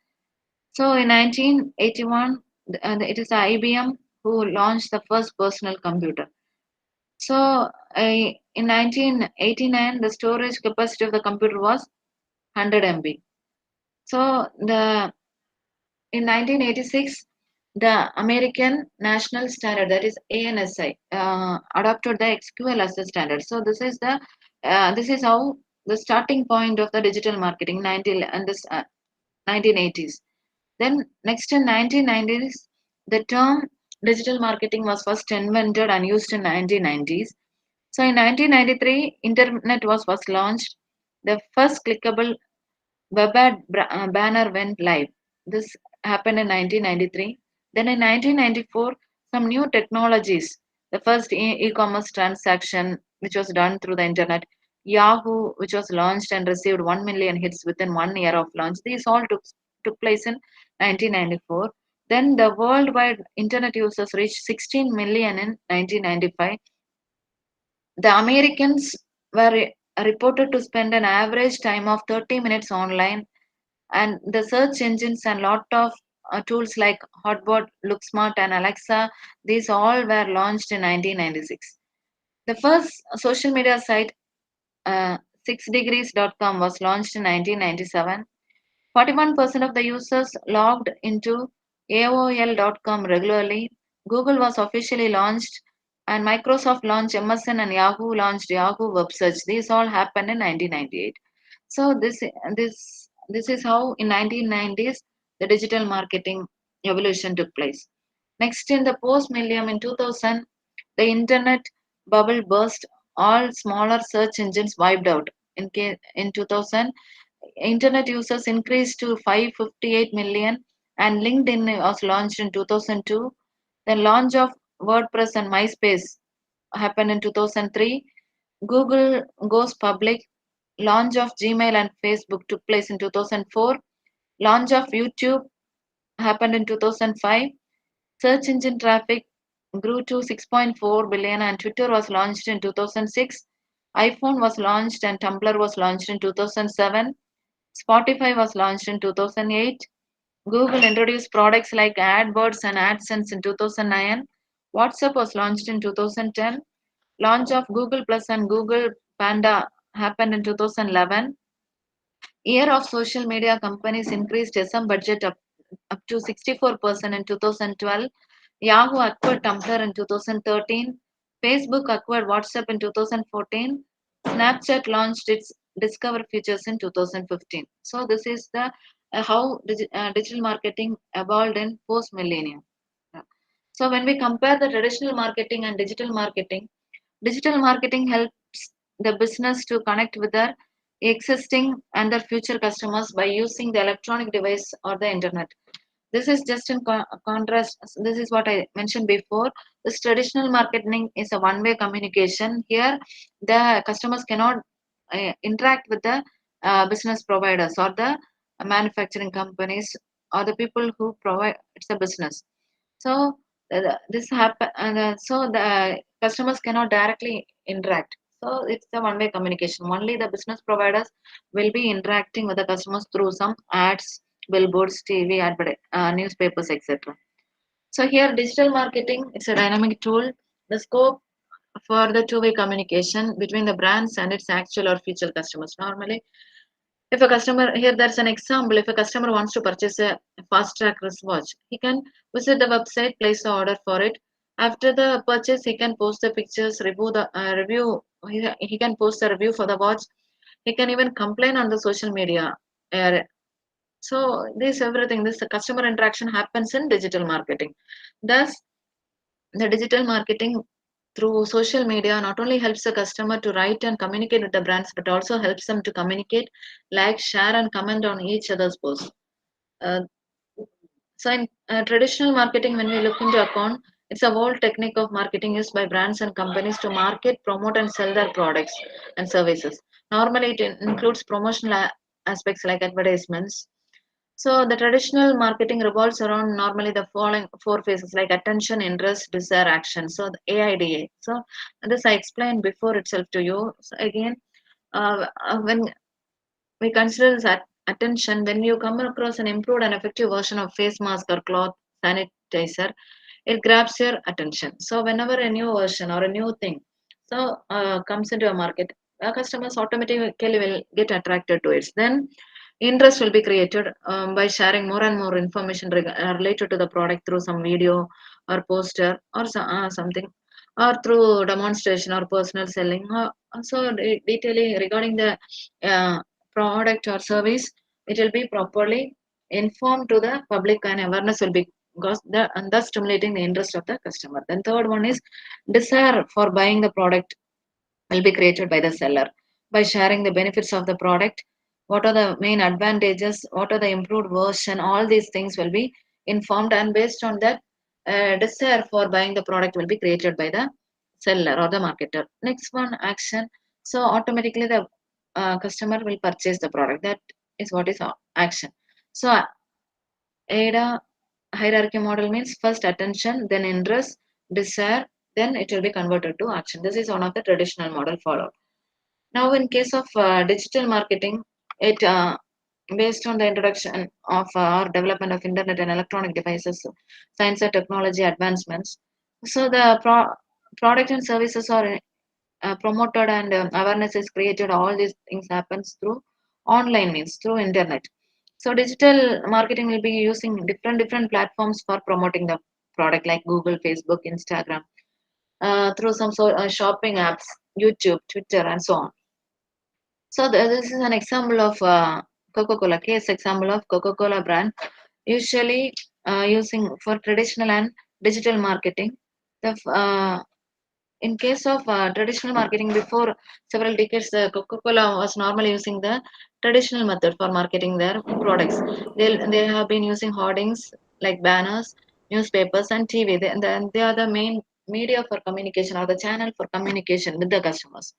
So in 1981, it is IBM who launched the first personal computer. So in 1989, the storage capacity of the computer was 100 MB. So in 1986, the American National Standard, that is ANSI, adopted the SQL as a standard. So this is how the starting point of the digital marketing 1980s. Then next in 1990s, the term digital marketing was first invented and used in 1990s. So in 1993, internet was first launched. The first clickable web banner went live. This happened in 1993. Then in 1994, some new technologies. The first e-commerce transaction, which was done through the internet. Yahoo, which was launched and received 1 million hits within 1 year of launch. These all took place in 1994. Then the worldwide internet users reached 16 million in 1995. The Americans were reported to spend an average time of 30 minutes online, and the search engines and lot of tools like Hotbot, LookSmart, and Alexa, these all were launched in 1996. The first social media site, 6degrees.com, was launched in 1997. 41% of the users logged into AOL.com regularly. Google was officially launched, and Microsoft launched MSN, and Yahoo launched Yahoo Web Search. These all happened in 1998. So this is how in 1990s the digital marketing evolution took place. Next, in the post millennium in 2000, the internet bubble burst. All smaller search engines wiped out. In 2000, internet users increased to 558 million, and LinkedIn was launched in 2002. The launch of WordPress and MySpace happened in 2003. Google goes public. Launch of Gmail and Facebook took place in 2004. Launch of YouTube happened in 2005. Search engine traffic grew to 6.4 billion, and Twitter was launched in 2006. iPhone was launched and Tumblr was launched in 2007. Spotify was launched in 2008. Google introduced products like AdWords and AdSense in 2009. WhatsApp was launched in 2010. Launch of Google Plus and Google Panda happened in 2011. Year of social media companies increased SM budget up to 64% in 2012. Yahoo acquired Tumblr in 2013. Facebook acquired WhatsApp in 2014. Snapchat launched its Discover features in 2015. So this is the how digital marketing evolved in post millennium. So when we compare the traditional marketing and digital marketing helps the business to connect with their existing and their future customers by using the electronic device or the internet. This is just in contrast. This is what I mentioned before. This traditional marketing is a one-way communication. Here, the customers cannot interact with the business providers or the manufacturing companies or the people who provide. It's a business. So this happen, so the customers cannot directly interact. So it's a one-way communication. Only the business providers will be interacting with the customers through some ads, billboards, TV, newspapers, etc. So here, digital marketing, it's a dynamic tool. The scope for the two-way communication between the brands and its actual or future customers. Normally, if a customer, here there's an example, if a customer wants to purchase a fast track wristwatch, he can visit the website, place the order for it. After the purchase, he can post the pictures, he can post the review for the watch. He can even complain on the social media. Uh, so this everything, this customer interaction happens in digital marketing. Thus, the digital marketing through social media not only helps the customer to write and communicate with the brands, but also helps them to communicate, like, share, and comment on each other's posts. Uh, so, in traditional marketing, when we look into account, it's a whole technique of marketing used by brands and companies to market, promote, and sell their products and services. Normally, it includes promotional aspects like advertisements. So the traditional marketing revolves around normally the following four phases like attention, interest, desire, action. So the AIDA. So this I explained before itself to you. So again, when we consider this attention, when you come across an improved and effective version of face mask or cloth sanitizer, it grabs your attention. So whenever a new version or a new thing comes into a market, customers automatically will get attracted to it. Then interest will be created by sharing more and more information related to the product through some video or poster or something, or through demonstration or personal selling. Detailing regarding the uh, product or service, it will be properly informed to the public and awareness will be and thus stimulating the interest of the customer. Then third one is desire for buying the product will be created by the seller by sharing the benefits of the product, what are the main advantages, what are the improved version, all these things will be informed, and based on that, desire for buying the product will be created by the seller or the marketer. Next one, action. So automatically the customer will purchase the product. That is what is action. So AIDA hierarchy model means first attention, then interest, desire, then it will be converted to action. This is one of the traditional model followed. Now, in case of digital marketing, it based on the introduction of or development of internet and electronic devices, science and technology advancements. So the product and services are promoted and awareness is created. All these things happens through online means through internet. So digital marketing will be using different platforms for promoting the product like Google, Facebook, Instagram, through some shopping apps, YouTube, Twitter, and so on. So this is an example of Coca-Cola, case example of Coca-Cola brand, usually using for traditional and digital marketing. The in case of traditional marketing, before several decades, the Coca-Cola was normally using the traditional method for marketing their products. They have been using hoardings like banners, newspapers, and TV. They are the main media for communication or the channel for communication with the customers.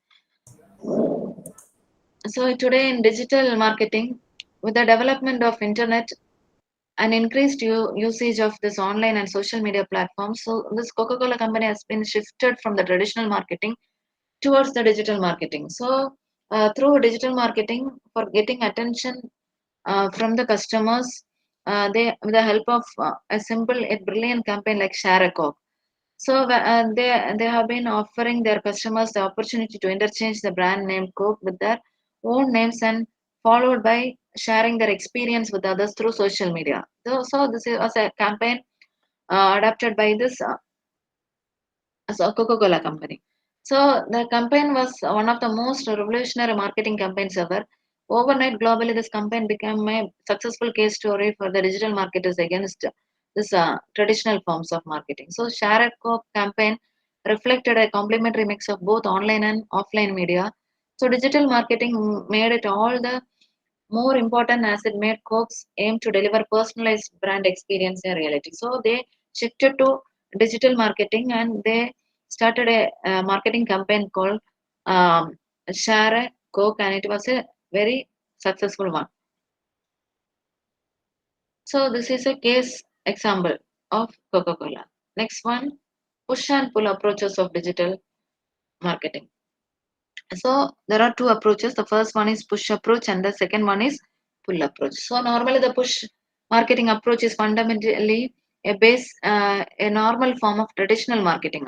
So today in digital marketing, with the development of internet and increased usage of this online and social media platforms, so this Coca-Cola company has been shifted from the traditional marketing towards the digital marketing. So through digital marketing for getting attention from the customers, they with the help of a simple yet brilliant campaign like Share a Coke. So they have been offering their customers the opportunity to interchange the brand name Coke with their own names and followed by sharing their experience with others through social media. So this is was a campaign adapted by this Coca-Cola company. So the campaign was one of the most revolutionary marketing campaigns ever. Overnight, globally, this campaign became a successful case story for the digital marketers against this traditional forms of marketing. So, Share a Coke campaign reflected a complementary mix of both online and offline media. So, digital marketing made it all the more important as it made Coke's aim to deliver personalized brand experience in reality. So they shifted to digital marketing and they started a, marketing campaign called Share a Coke, and it was a very successful one. So this is a case example of Coca-Cola. Next one, push and pull approaches of digital marketing. So there are two approaches. The first one is push approach and the second one is pull approach. So normally the push marketing approach is fundamentally a normal form of traditional marketing.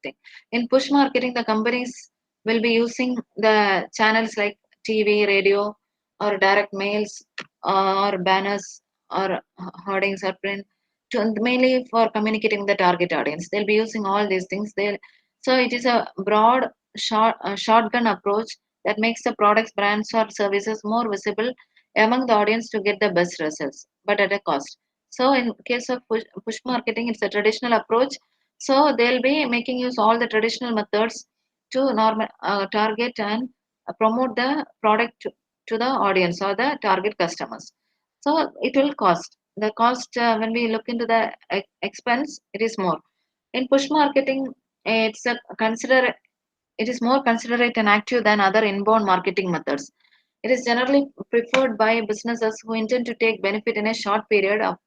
thing. In push marketing, the companies will be using the channels like TV, radio, or direct mails, or banners, or hoardings, or print, to, mainly for communicating the target audience. They'll be using all these things. So it is a broad, shotgun approach that makes the products, brands, or services more visible among the audience to get the best results, but at a cost. So in case of push marketing, it's a traditional approach. So they'll be making use all the traditional methods to normal target and promote the product to the audience or the target customers. So it will cost. The cost when we look into the expense, it is more. In push marketing, it's a consider it is more considerate and active than other inbound marketing methods. It is generally preferred by businesses who intend to take benefit in a short period of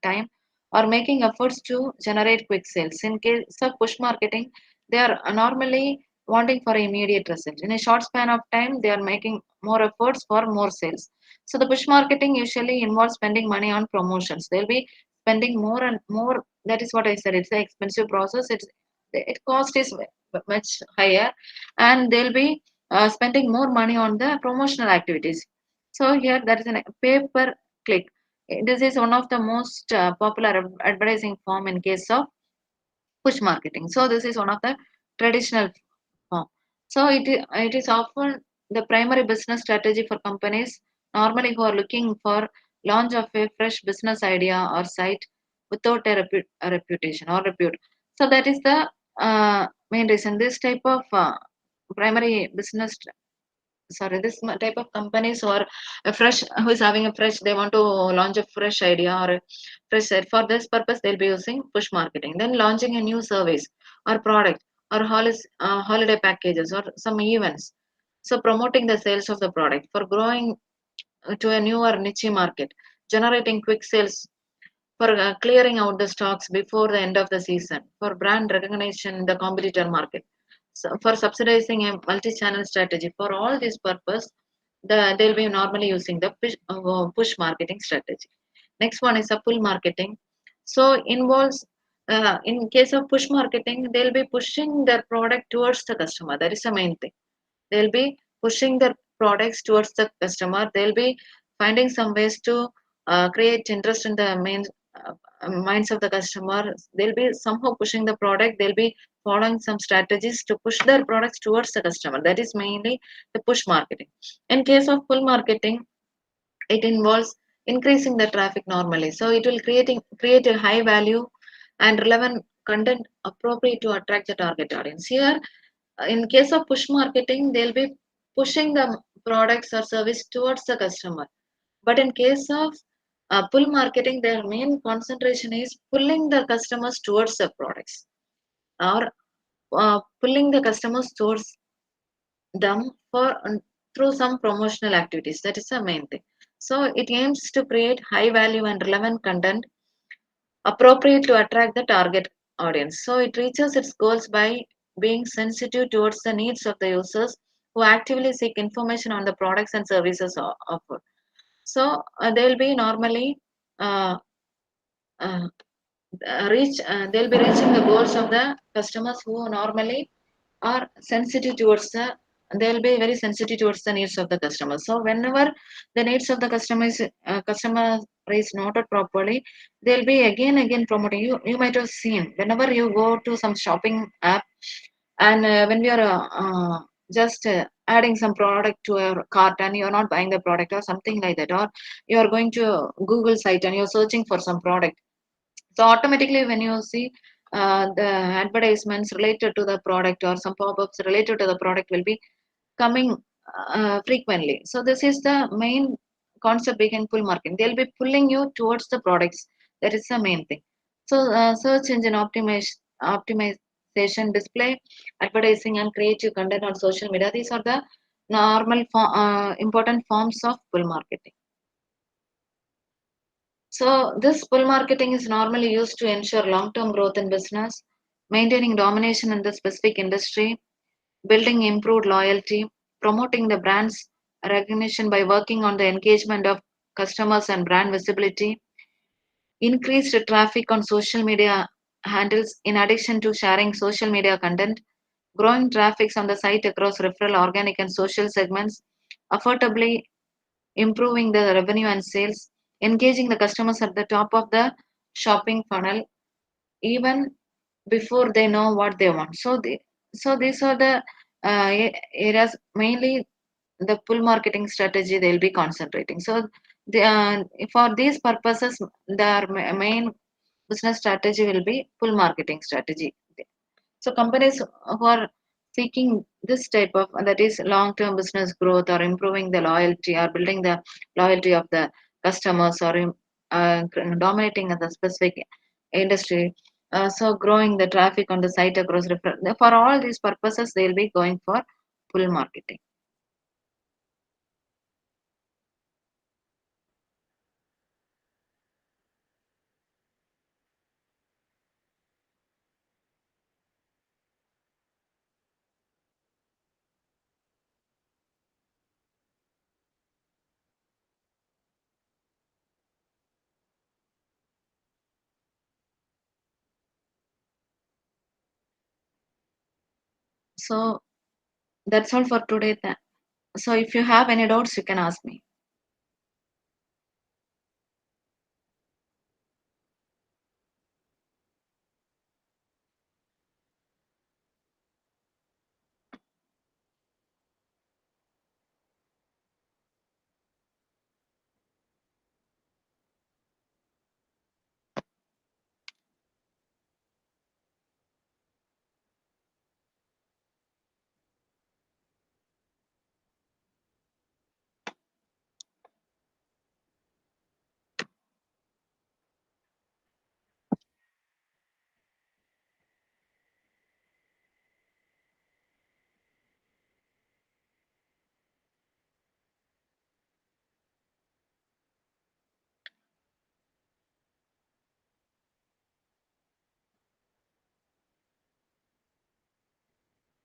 time or making efforts to generate quick sales. In case of push marketing, they are normally wanting for immediate result. In a short span of time, they are making more efforts for more sales. So the push marketing usually involves spending money on promotions. They'll be spending more and more. That is what I said. It's an expensive process. It cost is much higher, and they'll be spending more money on the promotional activities. So here that is a pay per click. This is one of the most popular advertising form in case of push marketing. So this is one of the traditional form. So it is often the primary business strategy for companies normally who are looking for launch of a fresh business idea or site without a reputation or repute. So that is the main reason. This type of primary business, sorry, this type of companies or a fresh who is having a fresh, they want to launch a fresh idea or a fresh set. For this purpose, they'll be using push marketing. Then launching a new service or product or holiday packages or some events, so promoting the sales of the product. For growing to a new or niche market, generating quick sales. For clearing out the stocks before the end of the season. For brand recognition in the competitor market. So for subsidizing a multi-channel strategy. For all this purpose, they'll be normally using the push marketing strategy. Next one is a pull marketing. So involves in case of push marketing, they'll be pushing their product towards the customer. That is the main thing. They'll be pushing their products towards the customer. They'll be finding some ways to create interest in the minds of the customer. They'll be somehow pushing the product. They'll be following some strategies to push their products towards the customer. That is mainly the push marketing. In case of pull marketing, it involves increasing the traffic normally. So it will create a high value and relevant content appropriate to attract the target audience. Here, in case of push marketing, they'll be pushing the products or service towards the customer. But in case of pull marketing, their main concentration is pulling the customers towards the products or pulling the customers towards them for through some promotional activities. That is the main thing. So it aims to create high value and relevant content appropriate to attract the target audience. So it reaches its goals by being sensitive towards the needs of the users who actively seek information on the products and services offered. So they'll be normally uh, uh, they'll be reaching the goals of the customers who normally are sensitive towards they'll be very sensitive towards the needs of the customer. So whenever the needs of the customer is noted properly, they'll be again promoting. You might have seen whenever you go to some shopping app, and when we are just adding some product to your cart and you're not buying the product or something like that, or you are going to a Google site and you're searching for some product, so automatically, when you see the advertisements related to the product or some pop-ups related to the product will be coming frequently. So this is the main concept behind pull marketing. They'll be pulling you towards the products. That is the main thing. So search engine optimization, display advertising, and creative content on social media. These are the important forms of pull marketing. So, this pull marketing is normally used to ensure long term growth in business, maintaining domination in the specific industry, building improved loyalty, promoting the brand's recognition by working on the engagement of customers and brand visibility, increased traffic on social media handles in addition to sharing social media content, growing traffic on the site across referral, organic, and social segments, affordably improving the revenue and sales, engaging the customers at the top of the shopping funnel, even before they know what they want. So these are the areas mainly the pull marketing strategy they'll be concentrating. So for these purposes, their main business strategy will be pull marketing strategy. So companies who are seeking this type of, that is long-term business growth or improving the loyalty or building the loyalty of the customers or dominating the specific industry. So growing the traffic on the site across for all these purposes, they'll be going for pull marketing. So that's all for today. So if you have any doubts, you can ask me.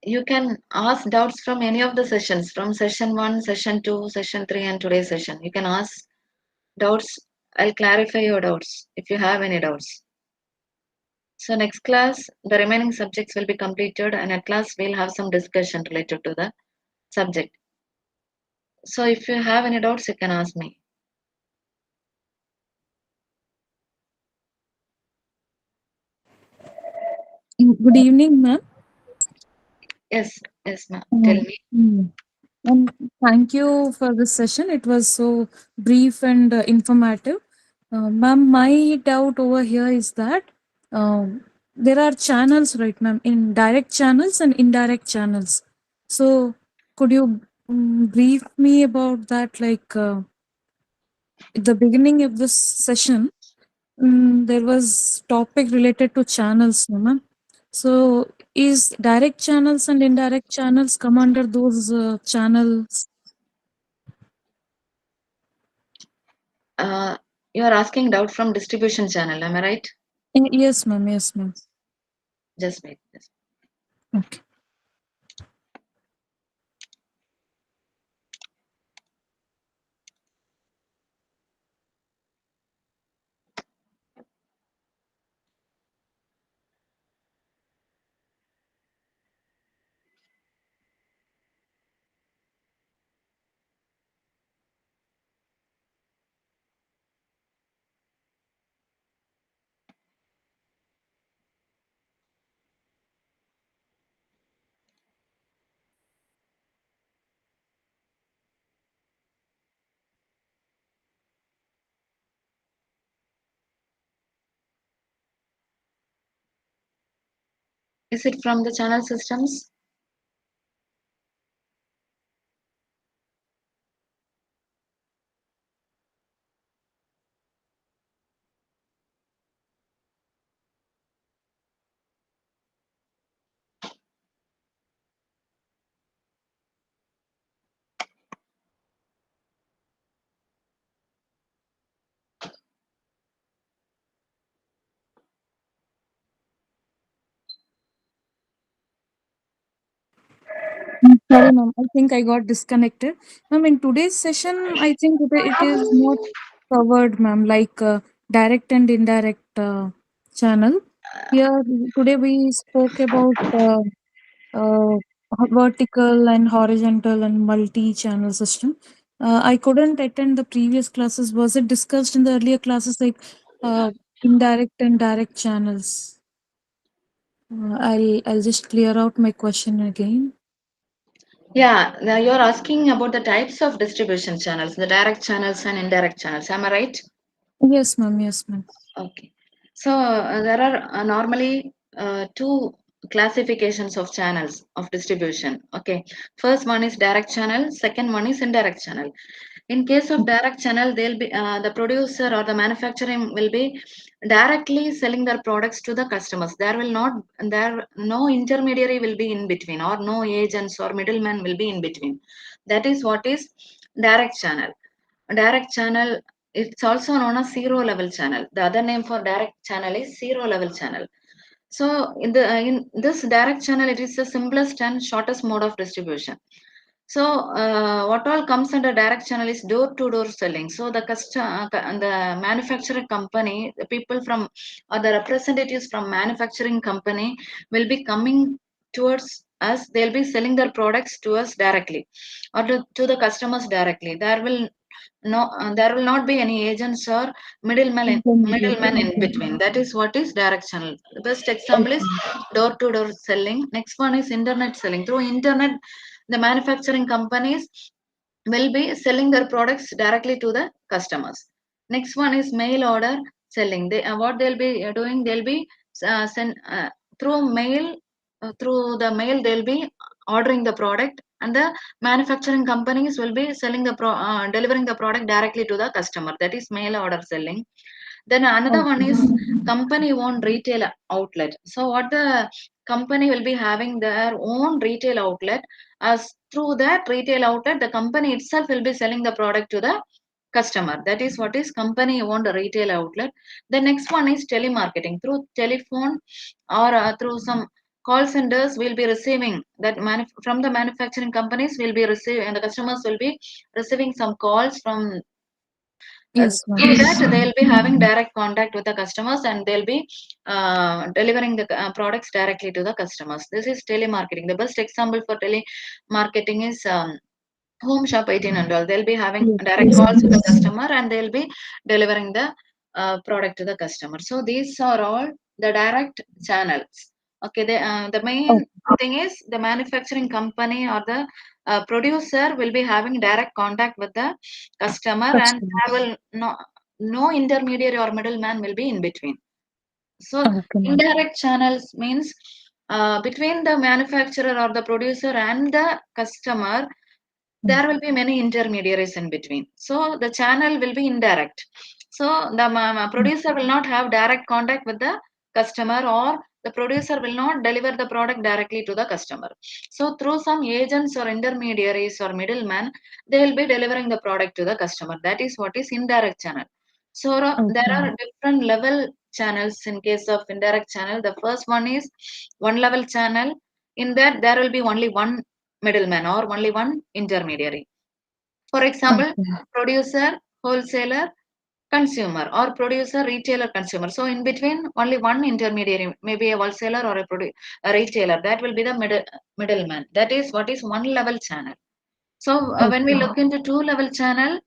You can ask doubts from any of the sessions, from session 1, session 2, session 3, and today's session. You can ask doubts. I'll clarify your doubts if you have any doubts. So next class, the remaining subjects will be completed, and at class we'll have some discussion related to the subject. So if you have any doubts, you can ask me. Good evening, ma'am. Yes, yes, ma'am. Tell Um, me. mm, Thank you for this session. It was so brief and informative. Ma'am, my doubt over here is that there are channels, right, ma'am, in direct channels and indirect channels. So, could you brief me about that? Like at the beginning of this session, there was topic related to channels, no, ma'am. So, is direct channels and indirect channels come under those channels? Uh, you are asking doubt from distribution channel, am I right? Yes, ma'am. Yes, ma'am. Just wait. Okay. Is it from the channel systems? Sorry, ma'am. I think I got disconnected. Ma'am, in today's session, I think it is not covered, ma'am, like direct and indirect channel. Here today we spoke about uh, vertical and horizontal and multi-channel system. I couldn't attend the previous classes. Was it discussed in the earlier classes like indirect and direct channels? I'll just clear out my question again. Yeah, now you're asking about the types of distribution channels, the direct channels and indirect channels. Am I right? Yes, ma'am. Yes, ma'am. Okay. So there are normally two classifications of channels of distribution. Okay. First one is direct channel, second one is indirect channel. In case of direct channel, they'll be the producer or the manufacturing will be directly selling their products to the customers. There no intermediary will be in between, or no agents or middlemen will be in between. That is what is direct channel. Direct channel, it's also known as zero level channel. The other name for direct channel is zero level channel. So in this direct channel, it is the simplest and shortest mode of distribution. So what all comes under direct channel is door to door selling. So the manufacturing company, the people from or the representatives from manufacturing company will be coming towards us. They'll be selling their products to us directly, or to the customers directly. There will not be any agents or Intermediate. middlemen in Okay. between. That is what is direct channel. The best example is Okay. door to door selling. Next one is internet selling. Through internet, the manufacturing companies will be selling their products directly to the customers. Next one is mail order selling. What they'll be doing, they'll be send through mail. Through the mail, they'll be ordering the product, and the manufacturing companies will be delivering the product directly to the customer. That is mail order selling. Then another one Okay. is company owned retail outlet. So what the company will be having their own retail outlet, as through that retail outlet, the company itself will be selling the product to the customer. That is what is company owned retail outlet. The next one is telemarketing. Through telephone or through some call centers, we'll be receiving from the manufacturing companies. Will be receiving, and the customers will be receiving some calls from Yes, ma'am. through that. They'll be having direct contact with the customers, and they'll be delivering the products directly to the customers. This is telemarketing. The best example for telemarketing is home shop 18 and all. They'll be having Yes. direct Yes, calls ma'am. with the customer, and they'll be delivering the product to the customer. So these are all the direct channels. Okay, the Oh, main thing is the manufacturing company or the producer will be having direct contact with the customer, and customer. there will no intermediary or middleman will be in between. So Okay, ma'am. indirect channels means between the manufacturer or the producer and the customer, Mm. there will be many intermediaries in between. So the channel will be indirect. So the Mm. producer will not have direct contact with the customer, or the producer will not deliver the product directly to the customer. So through some agents or intermediaries or middlemen, they will be delivering the product to the customer. That is what is indirect channel. So there Okay. are different level channels in case of indirect channel. The first one is one level channel. In that, there will be only one middleman or only one intermediary. For example, Okay. producer, wholesaler, consumer, or producer, retailer, consumer. So in between, only one intermediary, maybe a wholesaler or a retailer. That will be the middleman. That is what is one level channel. So when we Okay. look into two level channel,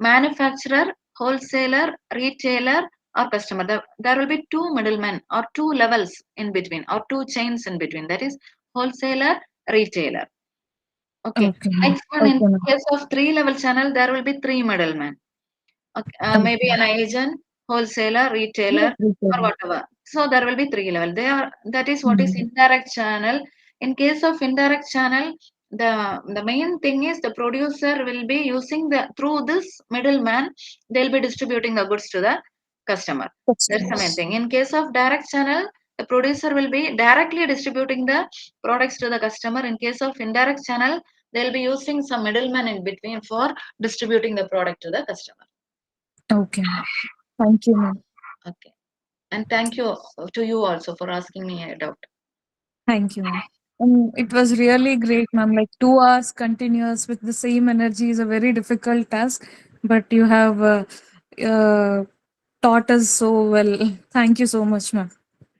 manufacturer, wholesaler, retailer, or customer, there will be two middlemen or two levels in between, or two chains in between. That is wholesaler, retailer. Okay. Okay, ma'am. Next one, in Okay, ma'am. case of three level channel, there will be three middlemen. Okay. Maybe Okay. an agent, wholesaler, Yes, retailer, or retailer. whatever. So there will be three level. That is what is Mm. indirect channel. In case of indirect channel, the main thing is the producer will be using the through this middleman, they'll be distributing the goods to the customer. That's the main Customers. thing. In case of direct channel, the producer will be directly distributing the products to the customer. In case of indirect channel, they'll be using some middleman in between for distributing the product to the customer. Okay, ma'am. Thank you, ma'am. Okay. And thank you to you also for asking me a doubt. Thank you, ma'am. It was really great, ma'am. Like 2 hours continuous with the same energy is a very difficult task, but you have uh, taught us so well. Thank you so much, ma'am.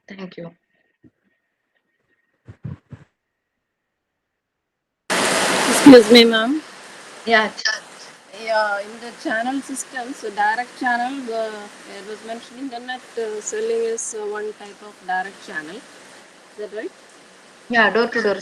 Thank you. Excuse me, ma'am. Yeah, Yeah, in the channel system, so direct channel, it was mentioned internet selling is one type of direct channel. Is that right? yeah, door to door